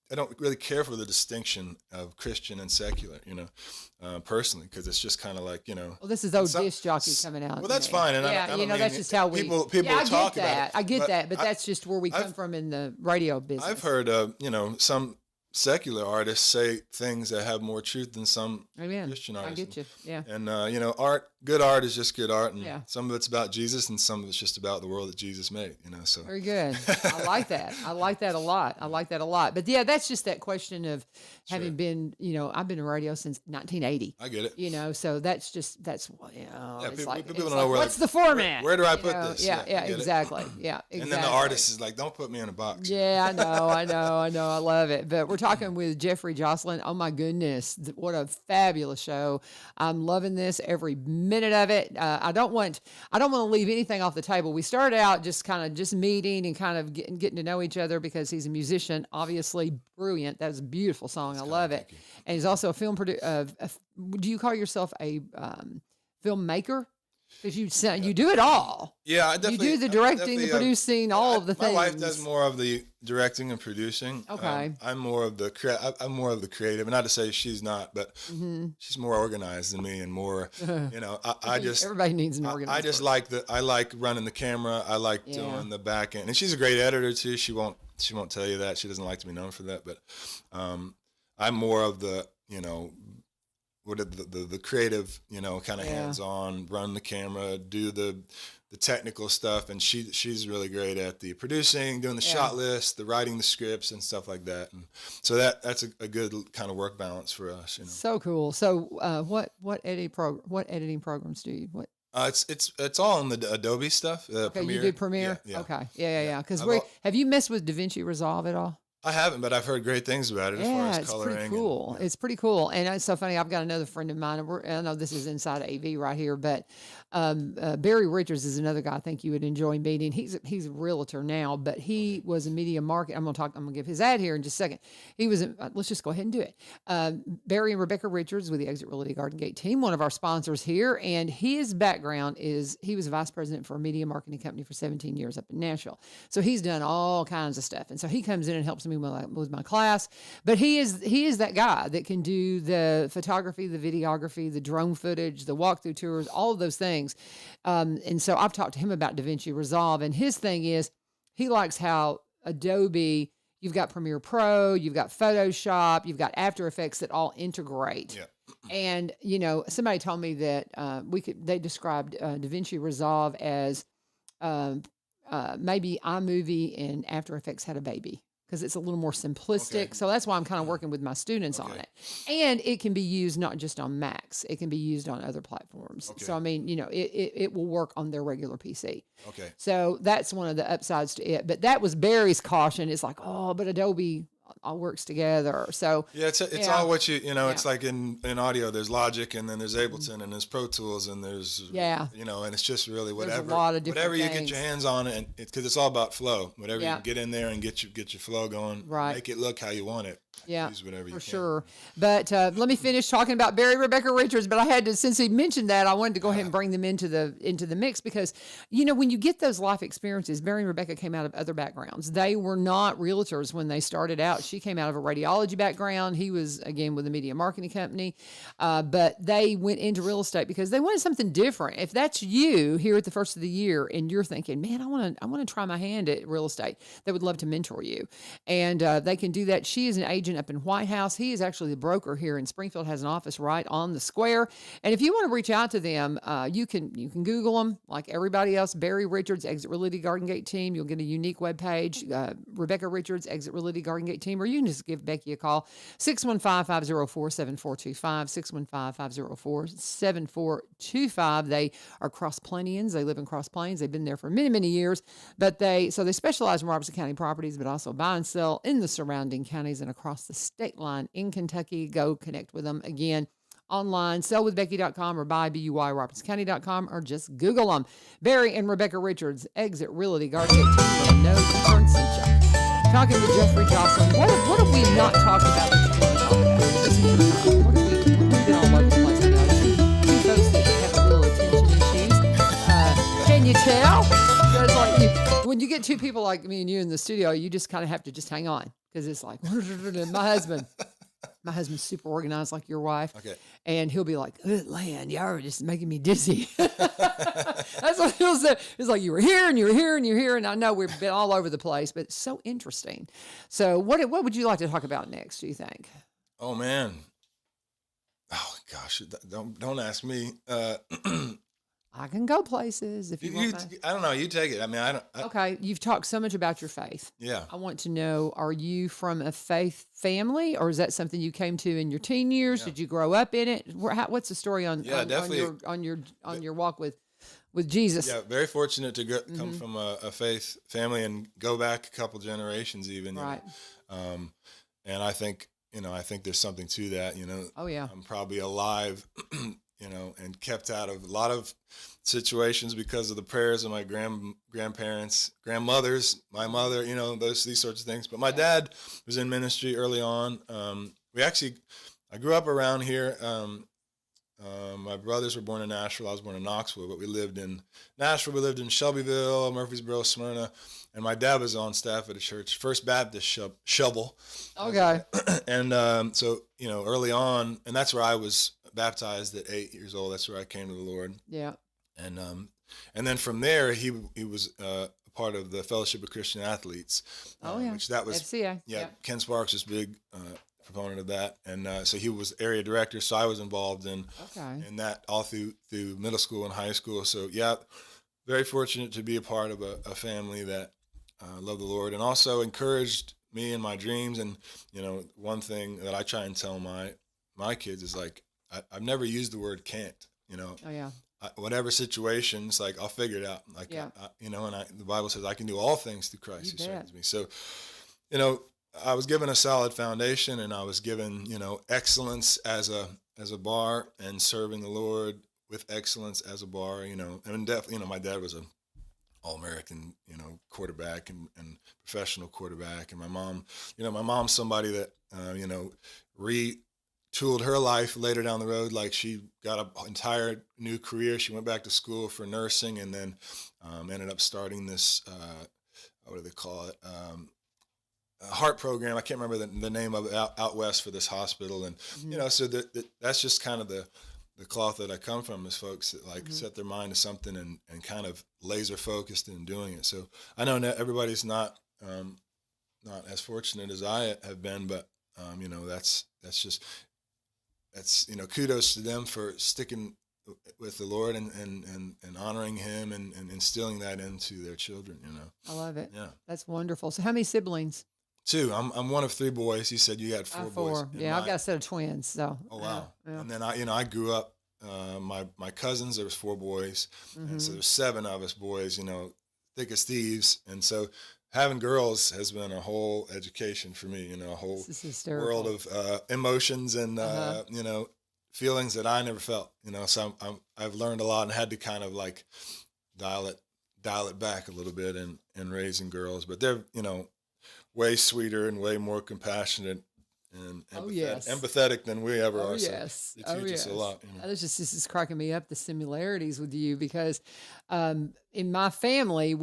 I don't really care for the distinction of Christian and secular, personally, because it's just kind of like, Well, this is old disc jockey coming out. Well, that's fine, and I don't mean that's just how we people I talk get that. about it. I get that, but that's just where we come from in the radio business. I've heard, some secular artists say things that have more truth than some Christian artists. I get you. Yeah. And good art is just good art, and some of it's about Jesus, and some of it's just about the world that Jesus made. So very good. I like that. I like that a lot. But that's just that question of having been. I've been in radio since 1980. I get it. So that's people don't know what's the format? Where do I put this? Yeah, exactly. Yeah, exactly. And then the artist is like, don't put me in a box. Yeah, I know. I love it. But we're talking with Jeffery Joslin. Oh my goodness, what a fabulous show! I'm loving this every minute of it. I don't want to leave anything off the table. We started out just meeting and kind of getting to know each other because he's a musician, obviously brilliant. That was a beautiful song. I love it. And he's also a film producer. Do you call yourself a filmmaker? Because you do it all. Yeah, I definitely. You do the directing, the producing, all of the things. My wife does more of the directing and producing. Okay. I'm more of the creative. And not to say she's not, but she's more organized than me and more. I just everybody needs an organized. I just I like running the camera. I like doing the back end, and she's a great editor too. She won't tell you that. She doesn't like to be known for that, but I'm more of the the creative, kind of hands-on, run the camera, do the technical stuff, and she's really great at the producing, doing the shot list, the writing the scripts and stuff like that, and so that's a good kind of work balance for us. So cool. So what editing programs do you what? It's all in the Adobe stuff. Okay, Premiere. you do Premiere. Yeah. Okay, yeah. Because have you messed with DaVinci Resolve at all? I haven't, but I've heard great things about it as far as coloring. It's pretty cool. It's pretty cool. And it's so funny. I've got another friend of mine. I know this is inside AV right here, but Barry Richards is another guy I think you would enjoy meeting. He's a realtor now, but he was a media market. I'm gonna give his ad here in just a second. He was. Let's just go ahead and do it. Barry and Rebecca Richards with the Exit Realty Garden Gate team, one of our sponsors here, and his background is he was a vice president for a media marketing company for 17 years up in Nashville. So he's done all kinds of stuff, and so he comes in and helps me with my class. But he is that guy that can do the photography, the videography, the drone footage, the walkthrough tours, all of those things. And so I've talked to him about DaVinci Resolve, and his thing is he likes how Adobe, you've got Premiere Pro, you've got Photoshop, you've got After Effects that all integrate. Yeah. And, somebody told me that they described DaVinci Resolve as maybe iMovie and After Effects had a baby, because it's a little more simplistic. Okay. So that's why I'm kind of working with my students on it. And it can be used not just on Macs. It can be used on other platforms. Okay. So, I mean, it will work on their regular PC. Okay. So that's one of the upsides to it. But that was Barry's caution. It's like, but Adobe all works together. So yeah, it's all what it's like in audio, there's Logic, and then there's Ableton, and there's Pro Tools, and there's and it's just really whatever you get your hands on, and because it's all about flow. Whatever you can get in there and get your flow going, right. Make it look how you want it. Yeah, use whatever you for can. sure. But let me finish talking about Barry Rebecca Richards. But I had to, since he mentioned that, I wanted to go ahead and bring them into the mix because, when you get those life experiences, Barry and Rebecca came out of other backgrounds. They were not realtors when they started out. She came out of a radiology background. He was, again, with a media marketing company. But they went into real estate because they wanted something different. If that's you here at the first of the year and you're thinking, man, I want to try my hand at real estate, they would love to mentor you. And they can do that. She is an agent up in White House. He is actually the broker here in Springfield, has an office right on the square. And if you want to reach out to them, you can Google them like everybody else. Barry Richards, Exit Realty Garden Gate Team. You'll get a unique webpage. Rebecca Richards, Exit Realty Garden Gate Team. Or you can just give Becky a call, 615-504-7425, 615-504-7425. They are Cross Plainians. They live in Cross Plains. They've been there for many, many years. But they specialize in Robertson County properties, but also buy and sell in the surrounding counties and across the state line in Kentucky. Go connect with them again online, sellwithbecky.com or buy Robertsoncounty.com or just Google them. Barry and Rebecca Richards, Exit Realty Garden Gate Team. No turn cinch. Talking to Jeffery Joslin. What have we not talked about that you want to talk about? This is your time. What have we've been all over the place. I know two folks that have a little attention issues. Can you tell? Because when you get two people like me and you in the studio, you just kind of have to just hang on because it's like my husband's super organized like your wife. Okay. And he'll be like, good land, y'all are just making me dizzy. That's what he'll say. It's like, you were here and you were here and you're here. And I know we've been all over the place, but it's so interesting. So what would you like to talk about next, do you think? Oh, man. Oh, gosh. Don't ask me. I can go places if you want. I don't know. You take it. I mean, Okay. You've talked so much about your faith. Yeah. I want to know, are you from a faith family or is that something you came to in your teen years? Yeah. Did you grow up in it? What's the story on your walk with Jesus? Yeah. Very fortunate to come from a faith family and go back a couple generations even. Right. And I think there's something to that, Oh, yeah. I'm probably alive, and kept out of a lot of situations because of the prayers of my grandparents, grandmothers, my mother, these sorts of things. But my dad was in ministry early on. I grew up around here. My brothers were born in Nashville. I was born in Knoxville, but we lived in Nashville. We lived in Shelbyville, Murfreesboro, Smyrna. And my dad was on staff at a church, First Baptist Shovel. Okay. And so, early on, and that's where I was baptized at 8 years old. That's where I came to the Lord. Yeah. And then from there, he was a part of the Fellowship of Christian Athletes. Oh, yeah. Which that was, FCA. Yeah. Ken Sparks was big proponent of that. And so he was area director. So I was involved in that all through middle school and high school. So, yeah, very fortunate to be a part of a family that loved the Lord and also encouraged me in my dreams. And, one thing that I try and tell my kids is like, I've never used the word can't, Oh, yeah. Whatever situations, like I'll figure it out. Like, yeah. The Bible says I can do all things through Christ who strengthens me. So, I was given a solid foundation and I was given, excellence as a bar and serving the Lord with excellence as a bar, and definitely, my dad was a All-American, quarterback and professional quarterback. And my mom's somebody that, retooled her life later down the road. Like she got an entire new career. She went back to school for nursing and then ended up starting this, what do they call it? A heart program. I can't remember the name of it out west for this hospital. And, so that's just kind of the cloth that I come from is folks that like set their mind to something and kind of laser focused in doing it. So I know everybody's not as fortunate as I have been, but that's kudos to them for sticking with the Lord and honoring him and instilling that into their children, I love it. Yeah. That's wonderful. So how many siblings? 2. I'm one of 3 boys. You said you had 4 boys. Yeah, I've got a set of twins. So. Oh wow. Yeah. And then I grew up. My cousins, there was 4 boys, and so there's 7 of us boys. Thick as thieves, and so having girls has been a whole education for me. A whole world of emotions and feelings that I never felt. So I've learned a lot and had to kind of like dial it back a little bit in raising girls, but they're way sweeter and way more compassionate and Oh, yes. empathetic than we ever Oh, are. yes. So they teach us a lot. This is cracking me up, the similarities with you, because in my family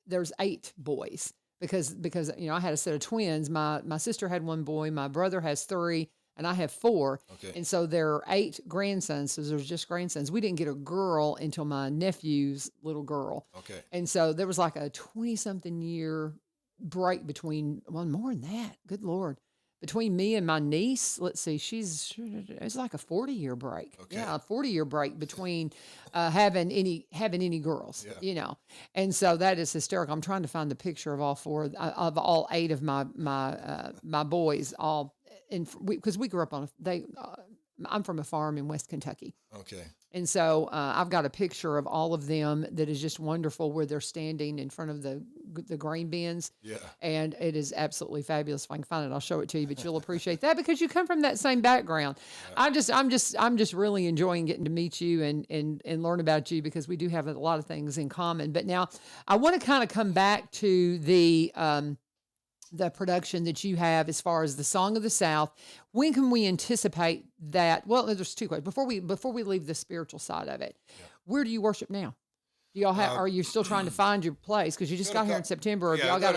there's 8 boys because I had a set of twins. My sister had 1 boy, my brother has 3, and I have 4. Okay. And so there are 8 grandsons. So there's just grandsons. We didn't get a girl until my nephew's little girl. Okay. And so there was like a 20-something year break between, well, more than that. Good Lord. Between me and my niece, let's see, it's like a 40-year break. Okay. Yeah, a 40-year break between having any girls, And so that is hysterical. I'm trying to find the picture of all 8 of my boys, all because we grew up I'm from a farm in West Kentucky. Okay. And so I've got a picture of all of them that is just wonderful, where they're standing in front of the grain bins. Yeah. And it is absolutely fabulous. If I can find it, I'll show it to you, but you'll appreciate that because you come from that same background. Yeah. I'm just really enjoying getting to meet you and learn about you, because we do have a lot of things in common. But now I want to kind of come back to the production that you have as far as the Song of the South. When can we anticipate that? Well, there's 2 questions. Before we leave the spiritual side of it, where do you worship now? Do y'all have? Are you still trying to find your place? Because you just got here in September. Yeah, y'all got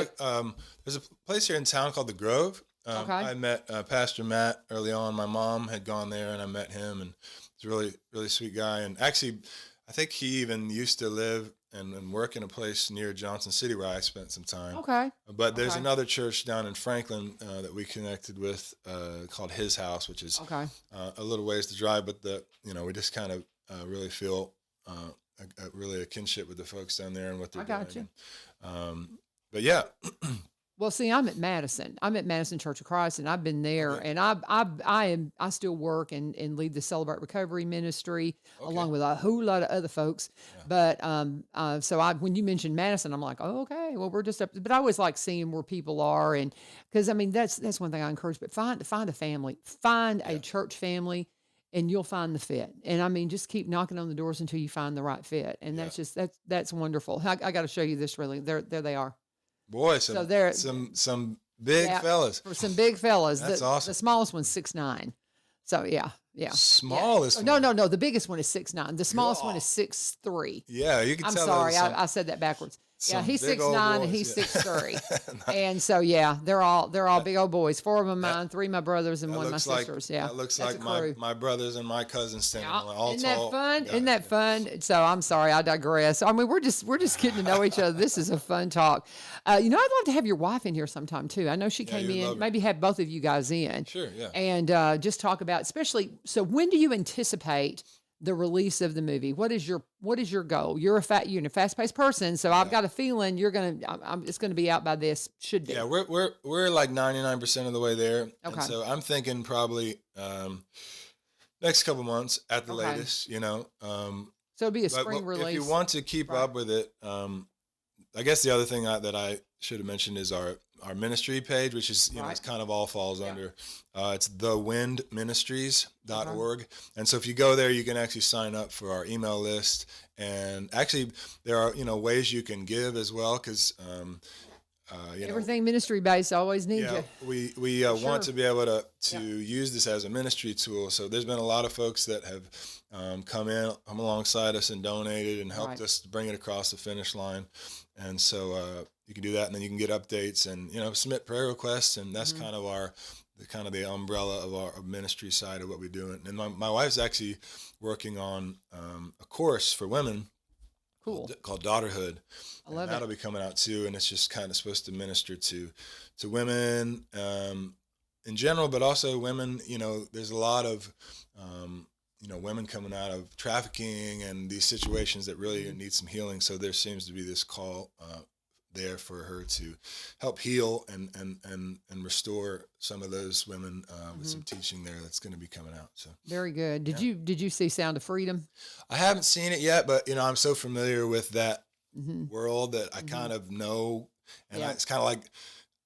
there's a place here in town called the Grove. Okay. I met Pastor Matt early on. My mom had gone there, and I met him, and he's a really, really sweet guy. And actually, I think he even used to live and work in a place near Johnson City where I spent some time. Okay. But there's another church down in Franklin that we connected with called His House, which is a little ways to drive. But we just kind of really feel really a kinship with the folks down there and what they're doing. I got you. But yeah. Well, see, I'm at Madison. I'm at Madison Church of Christ, and I've been there, and I still work and lead the Celebrate Recovery ministry along with a whole lot of other folks. Yeah. But so when you mentioned Madison, I'm like, oh, okay, well, we're just up. But I always like seeing where people are, and because that's one thing I encourage. But find a family, find a church family, and you'll find the fit. And just keep knocking on the doors until you find the right fit. And that's wonderful. I got to show you this. Really, there they are. Boy, some big fellas. For some big fellas. That's awesome. The smallest one's 6'9". So yeah. Smallest one? No. The biggest one is 6'9". The smallest one is 6'3". Yeah, you can tell. I'm sorry, I said that backwards. Yeah, he's 6'9" and he's 6'3". And so they're all big old boys. 4 of them mine, 3 my brothers, and 1 my sisters. Yeah, that looks like my brothers and my cousins standing all Isn't tall. that fun? Isn't that fun? So I'm sorry, I digress. We're just getting to know each other. This is a fun talk. I'd love to have your wife in here sometime too. I know she came in. Maybe have both of you guys in. Sure, yeah. And just talk about, especially. So when do you anticipate the release of the movie? What is your goal? You're a fast-paced person, so I've got a feeling it's gonna be out by this. Should be. Yeah, we're like 99% of the way there. Okay. And so I'm thinking probably next couple months at the latest. So it'll be a spring release. If you want to keep up with it, I guess the other thing that I should have mentioned is our ministry page, which is, it's kind of all falls under, it's thewindministries.org. And so if you go there, you can actually sign up for our email list. And actually there are, ways you can give as well. Cause, everything ministry based always needs you. We want to be able to use this as a ministry tool. So there's been a lot of folks that have come alongside us and donated and helped us bring it across the finish line. And so you can do that, and then you can get updates and submit prayer requests, and that's kind of the umbrella of our ministry side of what we do. And my wife's actually working on a course for women. Cool. Called Daughterhood. I love that'll be coming out too, and it's just kind of supposed to minister to women in general, but also women. There's a lot of women coming out of trafficking and these situations that really need some healing. So there seems to be this call there for her to help heal and restore some of those women with some teaching there that's going to be coming out. So very good. Did you see Sound of Freedom? I haven't seen it yet, but I'm so familiar with that world that I kind of know, and it's kind of like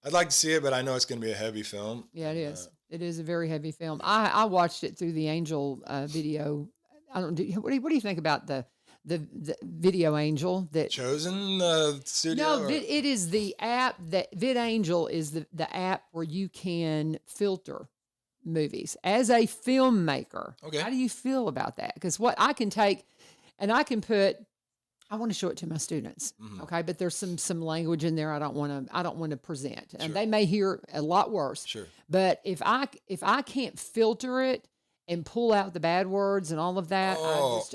I'd like to see it, but I know it's going to be a heavy film. Yeah, it is. It is a very heavy film. I watched it through the Angel video. What do you think about the the Video Angel that Chosen studio. no, it is the app that VidAngel is the app where you can filter movies as a filmmaker. Okay. How do you feel about that? Because what I can take and I can put, I want to show it to my students. Okay. But there's some language in there I don't want to present. And they may hear a lot worse. Sure. But if I can't filter it and pull out the bad words and all of that.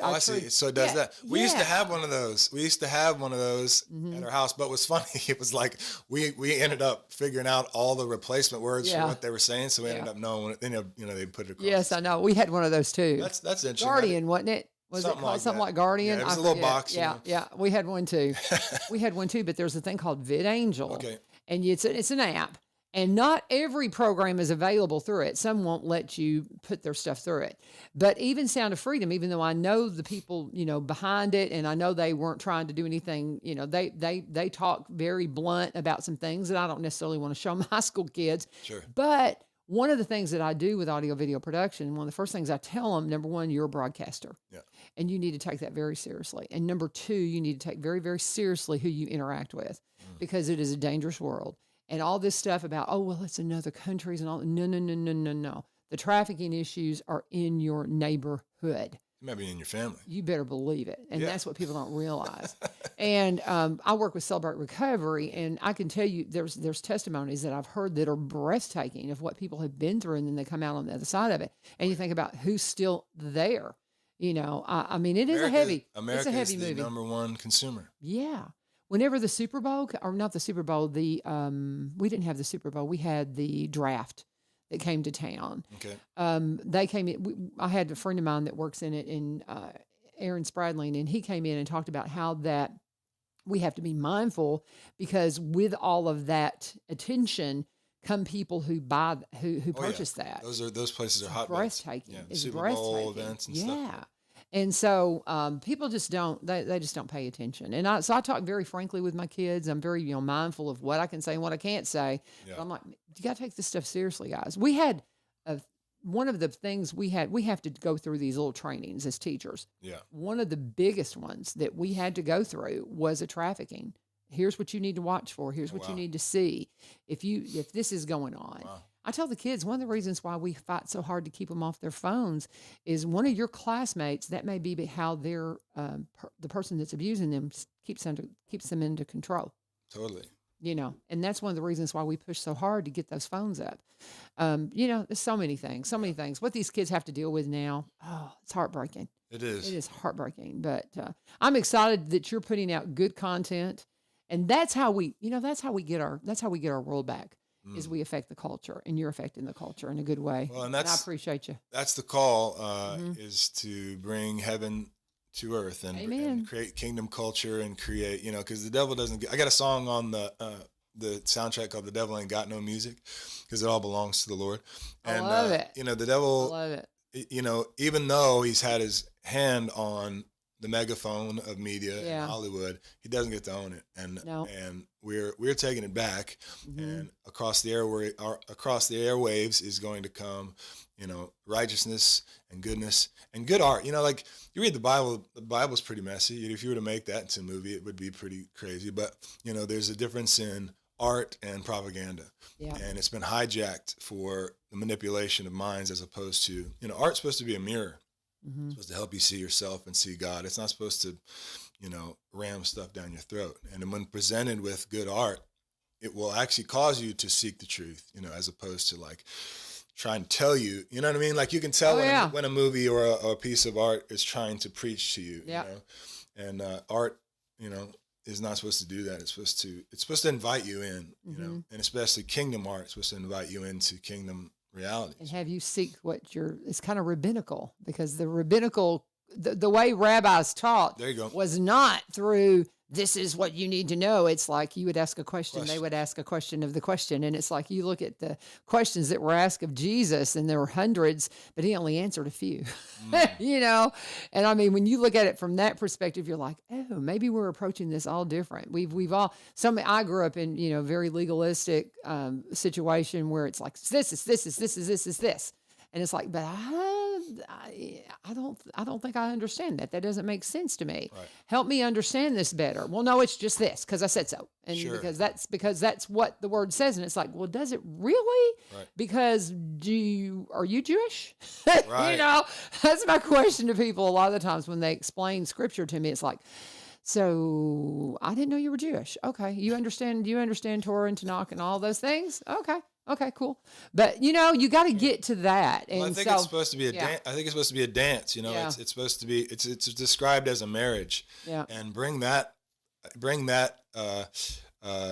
I see. So it does that. We used to have one of those. At our house. But what's funny, it was like we ended up figuring out all the replacement words for what they were saying. So we ended up knowing it. Then they put it across. Yes, I know. We had one of those too. That's interesting. Guardian, wasn't it? Was it called something like Guardian? Yeah, it was a little box. Yeah. We had one too. But there's a thing called VidAngel. Okay. And it's an app. And not every program is available through it. Some won't let you put their stuff through it. But even Sound of Freedom, even though I know the people, behind it, and I know they weren't trying to do anything, they talk very blunt about some things that I don't necessarily want to show my high school kids. Sure. But one of the things that I do with audio video production, one of the first things I tell them, number one, you're a broadcaster. Yeah. And you need to take that very seriously. And number two, you need to take very, very seriously who you interact with because it is a dangerous world. And all this stuff about, it's in other countries and all. No. The trafficking issues are in your neighborhood. It might be in your family. You better believe it. And that's what people don't realize. And I work with Celebrate Recovery, and I can tell you there's testimonies that I've heard that are breathtaking of what people have been through, and then they come out on the other side of it. And you think about who's still there. I mean, it is a heavy America movie. The number one consumer. Yeah. Whenever the Super Bowl, or not the Super Bowl, we didn't have the Super Bowl. We had the draft that came to town. Okay. They came in. I had a friend of mine that works in it, in Aaron Spradling, and he came in and talked about how that we have to be mindful because with all of that attention come people who buy, who purchase that. Those places are hotbeds. Breathtaking. Yeah, It's Super breathtaking. Bowl events and stuff. Yeah. And so people just don't, they just don't pay attention. And I talk very frankly with my kids. I'm very, mindful of what I can say and what I can't say. Yeah. But I'm like, you got to take this stuff seriously, guys. We had one of the things we have to go through these little trainings as teachers. Yeah. One of the biggest ones that we had to go through was a trafficking. Here's what you need to watch for. Here's what you need to see. If this is going on. Wow. I tell the kids, one of the reasons why we fight so hard to keep them off their phones is one of your classmates, that may be how they're, the person that's abusing them keeps them into control. Totally. And that's one of the reasons why we push so hard to get those phones up. There's so many things. What these kids have to deal with now, it's heartbreaking. It is. It is heartbreaking. But I'm excited that you're putting out good content, and that's how we get our world back. Is we affect the culture, and you're affecting the culture in a good way. Well, and I appreciate you. That's the call, is to bring heaven to earth and create kingdom culture and create, because the devil doesn't I got a song on the soundtrack called "The Devil Ain't Got No Music," because it all belongs to the Lord. And, I love it. The devil, I love it. Even though he's had his hand on the megaphone of media in Hollywood, he doesn't get to own it, and we're taking it back, and across the airwaves is going to come, righteousness and goodness and good art. Like you read the Bible's pretty messy. If you were to make that into a movie, it would be pretty crazy. But there's a difference in art and propaganda, and it's been hijacked for the manipulation of minds as opposed to art's supposed to be a mirror. It's supposed to help you see yourself and see God. It's not supposed to, ram stuff down your throat. And when presented with good art, it will actually cause you to seek the truth, as opposed to like trying to tell you, you know what I mean? Like you can tell when a movie or a piece of art is trying to preach to you, and art, is not supposed to do that. It's supposed to invite you in, and especially kingdom art, it's supposed to invite you into kingdom reality. And have you seek it's kind of rabbinical, because the rabbinical, the way rabbis taught there you go. Was not through, this is what you need to know. It's like you would ask a question, they would ask a question of the question. And it's like you look at the questions that were asked of Jesus, and there were hundreds, but he only answered a few, And I mean, when you look at it from that perspective, you're like, oh, maybe we're approaching this all different. I grew up in, very legalistic situation where it's like, this is this. And it's like, but I don't think I understand that. That doesn't make sense to me. Right. Help me understand this better. Well, no, it's just this because I said so, and Sure. because that's what the word says, and it's like, well, does it really? Right. Because are you Jewish? Right. You know, that's my question to people a lot of the times when they explain scripture to me. It's like, so I didn't know you were Jewish. Okay, you understand Torah and Tanakh and all those things. Okay, cool. But you know, you got to get to that. And Well, I think so, it's supposed to be I think it's supposed to be a dance. You know, Yeah. it's supposed to be. It's described as a marriage. Yeah. And bring that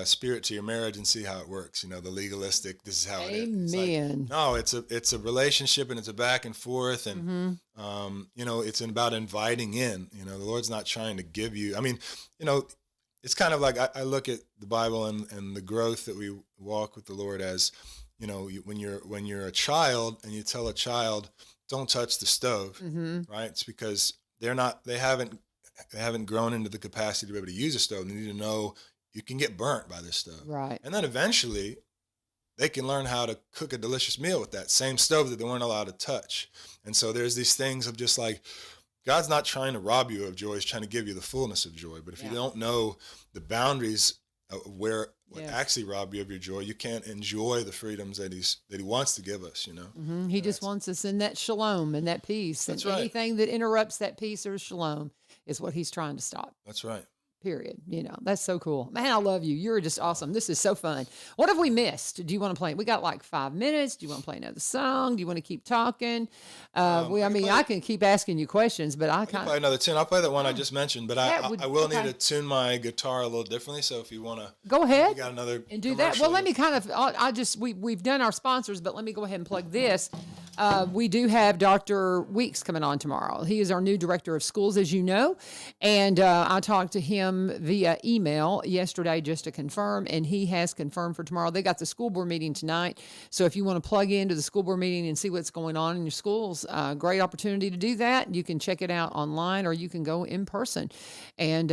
spirit to your marriage and see how it works. You know, the legalistic. This is how it is. It's like, Amen. no, it's a relationship, and it's a back and forth, and you know, it's about inviting in. You know, the Lord's not trying to give you. I mean, you know, it's kind of like I look at the Bible and the growth that we walk with the Lord as, you know, when you're a child and you tell a child, don't touch the stove, right? It's because they haven't grown into the capacity to be able to use a stove. They need to know you can get burnt by this stove, Right. and then eventually they can learn how to cook a delicious meal with that same stove that they weren't allowed to touch. And so there's these things of just like, God's not trying to rob you of joy. He's trying to give you the fullness of joy. But if you don't know the boundaries of where what actually rob you of your joy, you can't enjoy the freedoms that he wants to give us, you know? He just wants us in that shalom and that peace. That's and right. anything that interrupts that peace or shalom is what he's trying to stop. That's right. Period. You know, that's so cool. Man, I love you. You're just awesome. This is so fun. What have we missed? Do you want to play? We got like 5 minutes. Do you want to play another song? Do you want to keep talking? I can keep asking you questions, but I Play kind of. another tune. I'll play that one I just mentioned, but I will okay. need to tune my guitar a little differently. So if you want to Go ahead. we got another And do that. Well, let me kind of, we've done our sponsors, but let me go ahead and plug this. We do have Dr. Weeks coming on tomorrow. He is our new director of schools, as you know. And I talked to him via email yesterday just to confirm, and he has confirmed for tomorrow. They got the school board meeting tonight. So if you want to plug into the school board meeting and see what's going on in your schools, great opportunity to do that. You can check it out online or you can go in person and,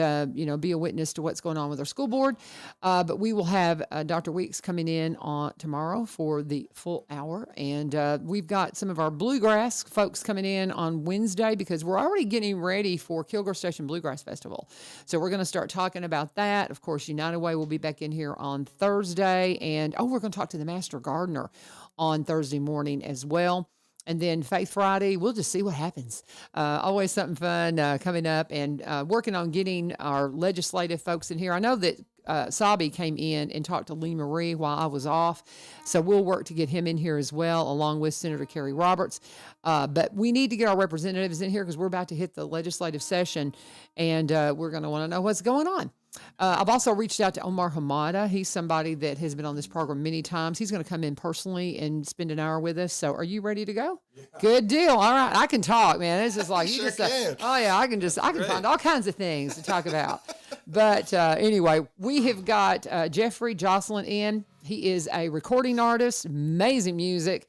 be a witness to what's going on with our school board. But we will have Dr. Weeks coming in on tomorrow for the full hour. And we've got some of our bluegrass folks coming in on Wednesday because we're already getting ready for Kilgore Station Bluegrass Festival. So we're going to start talking about that. Of course, United Way will be back in here on Thursday. And, we're going to talk to the Master Gardener on Thursday morning as well. And then Faith Friday, we'll just see what happens. Always something fun coming up and working on getting our legislative folks in here. I know that Sabi came in and talked to Lee Marie while I was off. So we'll work to get him in here as well, along with Senator Kerry Roberts. But we need to get our representatives in here because we're about to hit the legislative session and we're going to want to know what's going on. I've also reached out to Omar Hamada. He's somebody that has been on this program many times. He's going to come in personally and spend an hour with us. So are you ready to go? Yeah. Good deal. All right. I can talk, man. It's just like, you sure just, can. oh yeah, I can find all kinds of things to talk about. But anyway, we have got Jeffery Joslin in. He is a recording artist, amazing music.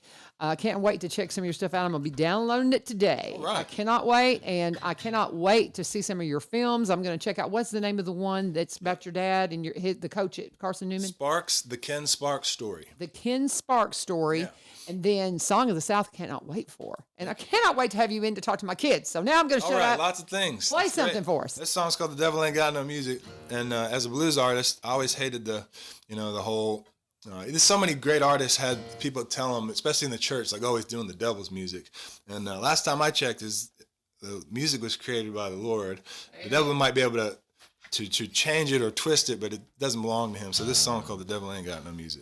Can't wait to check some of your stuff out. I'm going to be downloading it today. All right. I cannot wait, and I cannot wait to see some of your films. I'm going to check out, what's the name of the one that's about your dad and the coach at Carson Newman? the Ken Sparks story. The Ken Sparks story. Yeah. And then Song of the South, cannot wait for. And I cannot wait to have you in to talk to my kids. So now I'm going to shut up. Lots of things. Play That's something great. for us. This song's called "The Devil Ain't Got No Music," and as a blues artist, I always hated the whole. There's so many great artists had people tell them, especially in the church, like always doing the devil's music. And last time I checked, the music was created by the Lord. The devil might be able to change it or twist it, but it doesn't belong to him. So this song called "The Devil Ain't Got No Music."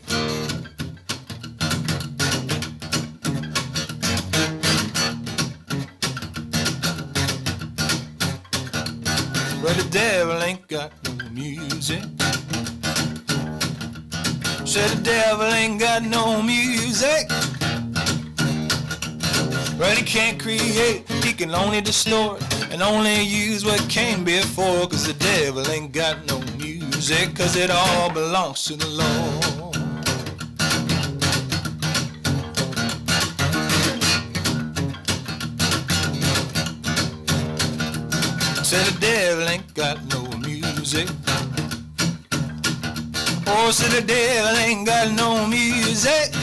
Well, the devil ain't got no music. Said the devil ain't got no music. Well, he can't create, he can only distort and only use what came before. Cause the devil ain't got no music, cause it all belongs to the Lord. Said the devil ain't got no music. Oh, said the devil ain't got no music.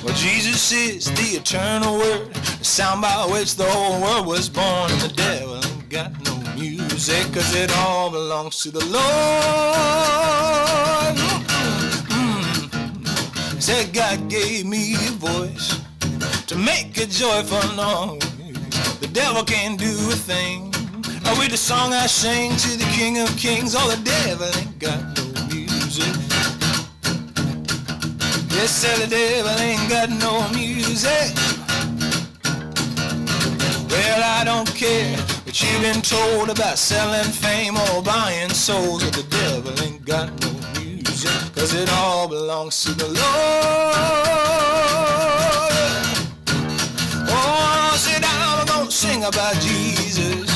Well, Jesus is the eternal word, the sound by which the whole world was born. And the devil ain't got no music, 'cause it all belongs to the Lord. Said God gave me a voice to make a joyful noise. The devil can't do a thing with the song I sing to the King of Kings. Oh, the devil ain't got no music. Yes, said the devil ain't got no music. Well, I don't care what you've been told about selling fame or buying souls, but the devil ain't got no music, 'cause it all belongs to the Lord. Oh, sit down, I'm gonna sing about Jesus.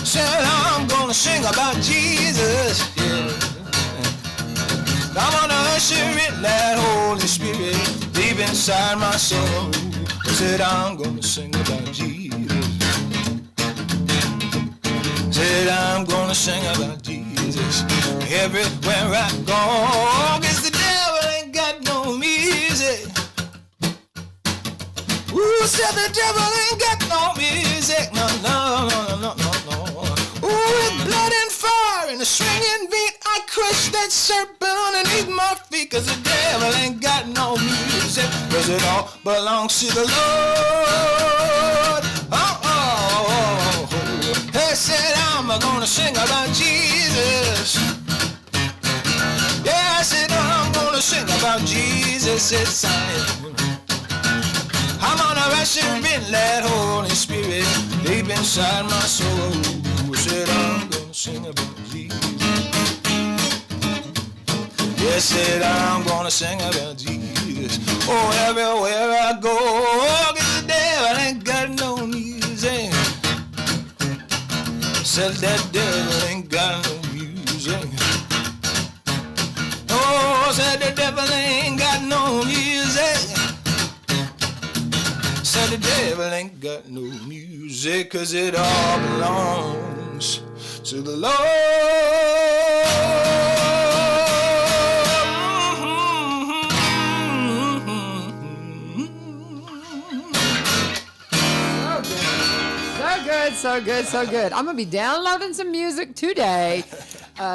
Said I'm gonna sing about Jesus, yeah. I'm gonna usher in that Holy Spirit deep inside my soul. Said I'm gonna sing about Jesus. Said I'm gonna sing about Jesus everywhere I go, 'cause the devil ain't got no music. Ooh, said the devil ain't got no music. No, no, no, no, no, no. Ooh, with blood and fire and a swinging beat, I crush that serpent underneath my feet, 'cause the devil ain't got no music, 'cause it all belongs to the Lord. Oh, oh, oh. They said I'm gonna sing about Jesus. Yeah, I said I'm gonna sing about Jesus. It's I'm gonna usher in that Holy Spirit deep inside my soul. Said I'm gonna sing about Jesus. Yes, said I'm gonna sing about Jesus. Oh, everywhere I go, 'cause the devil ain't got no music. Said that devil ain't got no music. Oh, said the devil ain't got no music. Said the devil ain't got no music, 'cause it all belongs to the Lord. So good, so good. I'm going to be downloading some music today.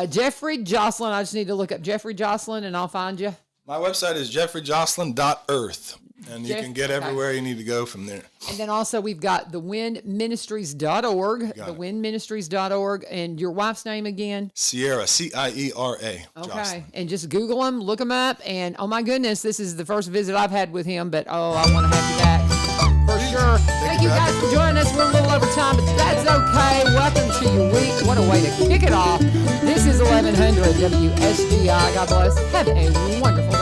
Jeffery Joslin. I just need to look up Jeffery Joslin and I'll find you. My website is jeffreyjoslin.earth. And you can get everywhere you need to go from there. And then also we've got thewindministries.org, thewindministries.org. And your wife's name again? Sierra, Ciera. Okay. Joslin. And just Google him, look him up. And oh my goodness, this is the first visit I've had with him, but I want to have you back for sure. Thank you guys for joining us. We're a little over time, but that's okay. Welcome to your week. What a way to kick it off. This is 1100 WSGI. God bless. Have a wonderful